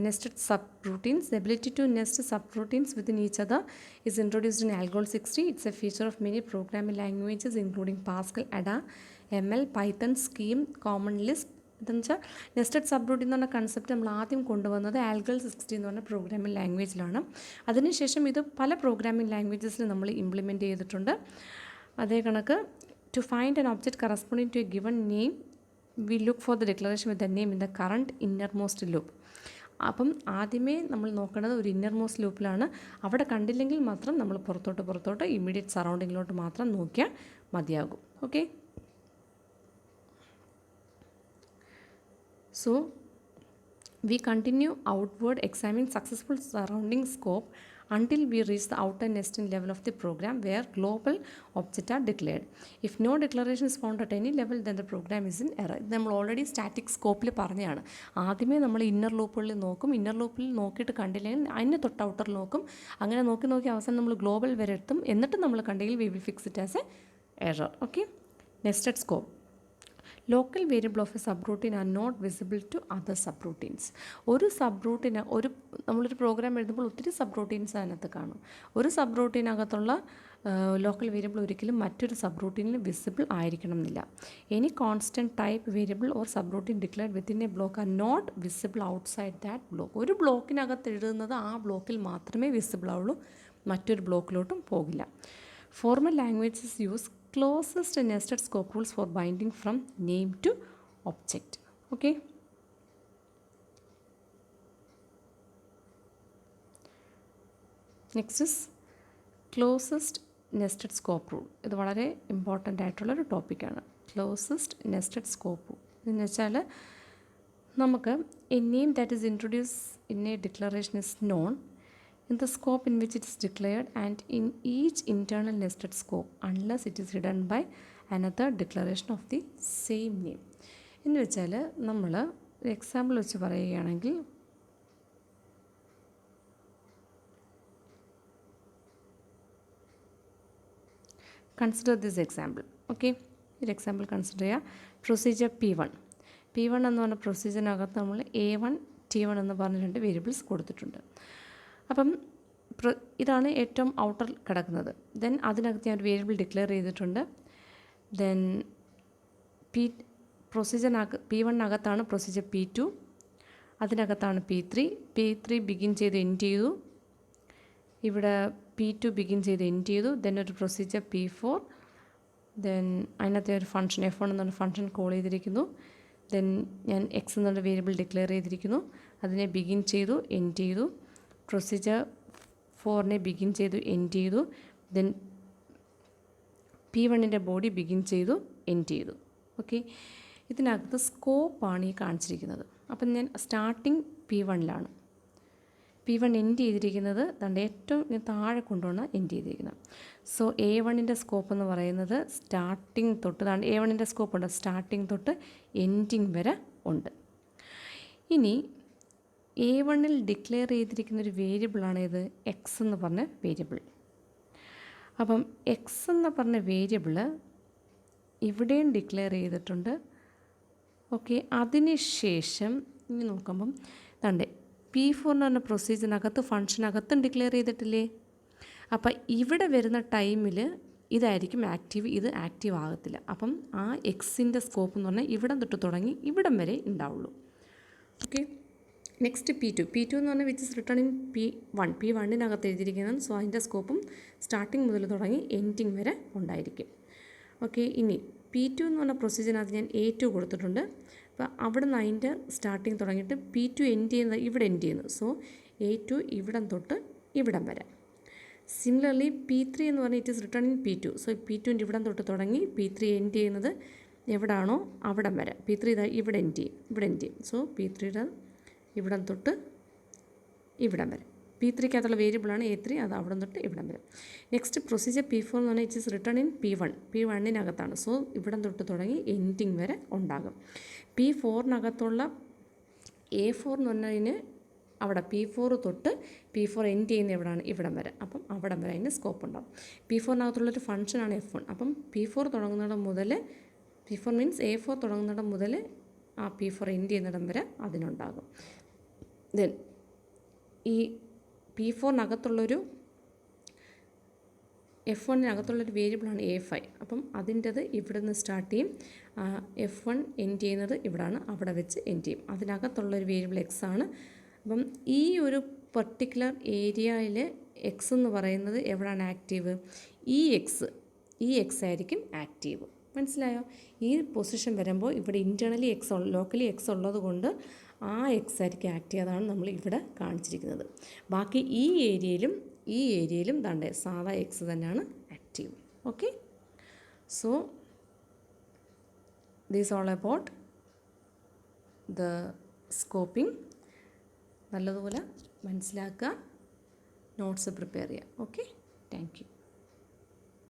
nested subroutines. The ability to nest subroutines within each other is introduced in Algol 60. It's a feature of many programming languages including Pascal, Ada, ML, Python, Scheme, Common Lisp. ഇതെന്ന് വെച്ചാൽ നെസ്റ്റഡ് സബ്റൂട്ടീൻ എന്ന് പറഞ്ഞ കൺസെപ്റ്റ് നമ്മൾ ആദ്യം കൊണ്ടുവന്നത് ആൽഗൾ 60 എന്ന് പറഞ്ഞ പ്രോഗ്രാമിംഗ് ലാംഗ്വേജിലാണ്. അതിനുശേഷം ഇത് പല പ്രോഗ്രാമിംഗ് ലാംഗ്വേജസിൽ നമ്മൾ ഇംപ്ലിമെൻറ്റ് ചെയ്തിട്ടുണ്ട്. അതേ കണക്ക് to find an object corresponding to a given name we look for the declaration with the name in the current innermost loop. അപ്പം ആദ്യമേ നമ്മൾ നോക്കേണ്ടത് ഒരു ഇന്നർമോസ്റ്റ് ലൂപ്പിലാണ്. അവിടെ കണ്ടില്ലെങ്കിൽ മാത്രം നമ്മൾ പുറത്തോട്ട് ഇമ്മീഡിയറ്റ് സറൗണ്ടിങ്ങിലോട്ട് മാത്രം നോക്കിയാൽ മതിയാകും. Okay, so we continue outward examining successful surrounding scope until we reach the outer nesting level of the program where global objects are declared. If no declaration is found at any level, then the program is in error. ഇത് നമ്മൾ ഓൾറെഡി സ്റ്റാറ്റിക് സ്കോപ്പിൽ പറഞ്ഞതാണ്. ആദ്യമേ നമ്മൾ ഇന്നർ ലൂപ്പുകളിൽ നോക്കും, ഇന്നർ ലൂപ്പിൽ നോക്കിയിട്ട് കണ്ടില്ലെങ്കിൽ അതിന് തൊട്ട് ഔട്ടർ നോക്കും, അങ്ങനെ നോക്കി അവസാനം നമ്മൾ ഗ്ലോബൽ വരെ എത്തും. എന്നിട്ട് നമ്മൾ കണ്ടെങ്കിൽ we will fix it as a error. Okay, nested scope. Local variable of a subroutine are not visible to other subroutines. ഒരു സബ്റൂട്ടീൻ നമ്മളൊരു പ്രോഗ്രാം എഴുതുമ്പോൾ ഒത്തിരി സബ്റൂട്ടീൻസ് അതിനകത്ത് കാണും. ഒരു സബ്റൂട്ടീനകത്തുള്ള ലോക്കൽ വേരിയബിൾ ഒരിക്കലും മറ്റൊരു സബ്റൂട്ടീനിൽ വിസിബിൾ ആയിരിക്കണം എന്നില്ല. Any constant type variable or subroutine declared within a block are not visible outside that block. ഒരു ബ്ലോക്കിനകത്ത് എഴുതുന്നത് ആ ബ്ലോക്കിൽ മാത്രമേ വിസിബിൾ ആവുള്ളൂ, മറ്റൊരു ബ്ലോക്കിലോട്ടും പോകില്ല. Formal languages use closest nested scope rules for binding from name to object. Okay, next is closest nested scope rule. ഇത് വളരെ ഇമ്പോർട്ടൻ്റ് ആയിട്ടുള്ളൊരു ടോപ്പിക്കാണ്. ക്ലോസസ്റ്റ് നെസ്റ്റഡ് സ്കോപ്പ് റൂൾ എന്ന് വെച്ചാൽ നമുക്ക് A name that is introduce in A declaration is known in the scope in which it is declared and in each internal nested scope unless it is hidden by another declaration of the same name. എന്ന് വെച്ചാൽ നമ്മൾ ഒരു എക്സാമ്പിൾ വെച്ച് പറയുകയാണെങ്കിൽ കൺസിഡർ ദിസ് എക്സാമ്പിൾ. ഓക്കെ, ഒരു എക്സാമ്പിൾ കൺസിഡർ ചെയ്യുക. പ്രൊസീജിയർ P1 എന്ന് പറഞ്ഞ പ്രൊസീജിയറിനകത്ത് നമ്മൾ A1 T1 എന്ന് പറഞ്ഞ രണ്ട് വേരിയബിൾസ് കൊടുത്തിട്ടുണ്ട്. അപ്പം ഇതാണ് ഏറ്റവും ഔട്ടർ കിടക്കുന്നത്. ദെൻ അതിനകത്ത് ഞാൻ ഒരു വേരിയബിൾ ഡിക്ലെയർ ചെയ്തിട്ടുണ്ട്. ദെൻ P1 പ്രൊസീജിയർ P2, അതിനകത്താണ് P3 ബിഗിൻ ചെയ്ത് എൻഡ് ചെയ്തു. ഇവിടെ P2 ബിഗിൻ ചെയ്ത് എൻഡ് ചെയ്തു. ദെൻ ഒരു പ്രൊസീജിയർ P4, ദെൻ അതിനകത്തെ ഒരു ഫംഗ്ഷൻ F1 എന്നൊരു ഫംഗ്ഷൻ കോൾ ചെയ്തിരിക്കുന്നു. ദെൻ ഞാൻ X എന്നുള്ള വേരിയബിൾ ഡിക്ലെയർ ചെയ്തിരിക്കുന്നു, അതിനെ ബിഗിൻ ചെയ്തു എൻഡ് ചെയ്തു. പ്രൊസീജിയർ 4 ബിഗിൻ ചെയ്തു എൻഡ് ചെയ്തു. ദെൻ P1 ബോഡി ബിഗിൻ ചെയ്തു എൻഡ് ചെയ്തു. ഓക്കെ, ഇതിനകത്ത് സ്കോപ്പാണ് ഈ കാണിച്ചിരിക്കുന്നത്. അപ്പം ഞാൻ സ്റ്റാർട്ടിങ് P1 P1 എൻഡ് ചെയ്തിരിക്കുന്നത് ദണ്ട് ഏറ്റവും താഴെ കൊണ്ടുവന്ന് എൻഡ് ചെയ്തിരിക്കുന്നത്. സോ A1 സ്കോപ്പ് എന്ന് പറയുന്നത് സ്റ്റാർട്ടിങ് തൊട്ട് A1 സ്കോപ്പ് ഉണ്ട്, സ്റ്റാർട്ടിങ് തൊട്ട് എൻഡിങ് വരെ ഉണ്ട്. ഇനി A1 ഡിക്ലെയർ ചെയ്തിരിക്കുന്നൊരു വേരിയബിളാണ് ഇത് X എന്ന് പറഞ്ഞ വേരിയബിൾ. അപ്പം X എന്ന് പറഞ്ഞ വേരിയബിൾ ഇവിടെയും ഡിക്ലെയർ ചെയ്തിട്ടുണ്ട്. ഓക്കെ, അതിന് ശേഷം ഇനി നോക്കുമ്പം P4 എന്ന് പറഞ്ഞ പ്രൊസീജിയറിനകത്ത് ഫംഗ്ഷനകത്തും ഡിക്ലെയർ ചെയ്തിട്ടില്ലേ. അപ്പം ഇവിടെ വരുന്ന ടൈമിൽ ഇതായിരിക്കും ആക്റ്റീവ്, ഇത് ആക്റ്റീവ് ആകത്തില്ല. അപ്പം ആ എക്സിൻ്റെ സ്കോപ്പ് എന്ന് പറഞ്ഞാൽ ഇവിടം തൊട്ട് തുടങ്ങി ഇവിടം വരെ ഉണ്ടാവുള്ളൂ. ഓക്കെ, നെക്സ്റ്റ് P2 എന്ന് പറഞ്ഞാൽ which is return in P1 എഴുതിയിരിക്കുന്നത്. സോ അതിൻ്റെ സ്കോപ്പും സ്റ്റാർട്ടിങ് മുതൽ തുടങ്ങി എൻഡിങ് വരെ ഉണ്ടായിരിക്കും. ഓക്കെ, ഇനി P2 എന്ന് പറഞ്ഞ പ്രൊസീജിയറിനകത്ത് ഞാൻ A2 കൊടുത്തിട്ടുണ്ട്. അപ്പോൾ അവിടെ നിന്ന് അതിൻ്റെ സ്റ്റാർട്ടിങ് തുടങ്ങിയിട്ട് P2 എൻഡ് ചെയ്യുന്നത് ഇവിടെ എൻഡ് ചെയ്യുന്നു. സോ A2 ഇവിടം തൊട്ട് ഇവിടം വരെ. സിമിലർലി P3 എന്ന് പറഞ്ഞാൽ it is return in P2. So P2ൻ്റെ ഇവിടം തൊട്ട് തുടങ്ങി P3 എൻഡ് ചെയ്യുന്നത് എവിടാണോ അവിടം വരെ. P3 ഇതാ ഇവിടെ എൻഡ് ചെയ്യും. സോ P3യുടെ ഇവിടം തൊട്ട് ഇവിടം വരെ. P3ക്കകത്തുള്ള വേരിയബിളാണ് A3, അത് അവിടം തൊട്ട് ഇവിടം വരെ. നെക്സ്റ്റ് പ്രൊസീജിയർ P4 എന്ന് പറഞ്ഞാൽ it is return in P1. P1-നകത്താണ്. സോ ഇവിടം തൊട്ട് തുടങ്ങി എൻഡിങ് വരെ ഉണ്ടാകും. P4-നകത്തുള്ള A4 എന്ന് പറഞ്ഞതിന് അവിടെ P4 തൊട്ട് P4 എൻഡ് ചെയ്യുന്ന എവിടെയാണ് ഇവിടം വരെ. അപ്പം അവിടം വരെ അതിന് സ്കോപ്പ് ഉണ്ടാകും. P4-നകത്തുള്ളൊരു ഫംഗ്ഷനാണ് F1. അപ്പം P4 തുടങ്ങുന്നിടം മുതൽ P4 മീൻസ് A4 തുടങ്ങുന്നിടം മുതൽ ആ P4 എൻഡ് ചെയ്യുന്നിടം വരെ അതിനുണ്ടാകും. ദെൻ ഈ P4-നകത്തുള്ളൊരു F1-നകത്തുള്ളൊരു വേരിയബിളാണ് A5. അപ്പം അതിൻ്റെത് ഇവിടെ നിന്ന് സ്റ്റാർട്ട് ചെയ്യും. F1 എൻഡ് ചെയ്യുന്നത് ഇവിടാണ്, അവിടെ വെച്ച് എൻഡ് ചെയ്യും. അതിനകത്തുള്ളൊരു വേരിയബിൾ X ആണ്. അപ്പം ഈ ഒരു പർട്ടിക്കുലർ ഏരിയയിൽ X എന്ന് പറയുന്നത് എവിടെയാണ് ആക്റ്റീവ്? ഈ എക്സ് ആയിരിക്കും ആക്റ്റീവ്. മനസ്സിലായോ? ഈ പൊസിഷൻ വരുമ്പോൾ ഇവിടെ ഇൻറ്റേർണലി ലോക്കലി എക്സ് ഉള്ളത് കൊണ്ട് ആ എക്സ് ആയിരിക്കും ആക്റ്റീവ്. അതാണ് നമ്മൾ ഇവിടെ കാണിച്ചിരിക്കുന്നത്. ബാക്കി ഈ ഏരിയയിലും ദാണ്ടെ സാധാ എക്സ് തന്നെയാണ് active. Okay, so this all about the scoping. നല്ലതുപോലെ മനസ്സിലാക്കുക, നോട്ട്സ് പ്രിപ്പയർ ചെയ്യുക. Okay, thank you.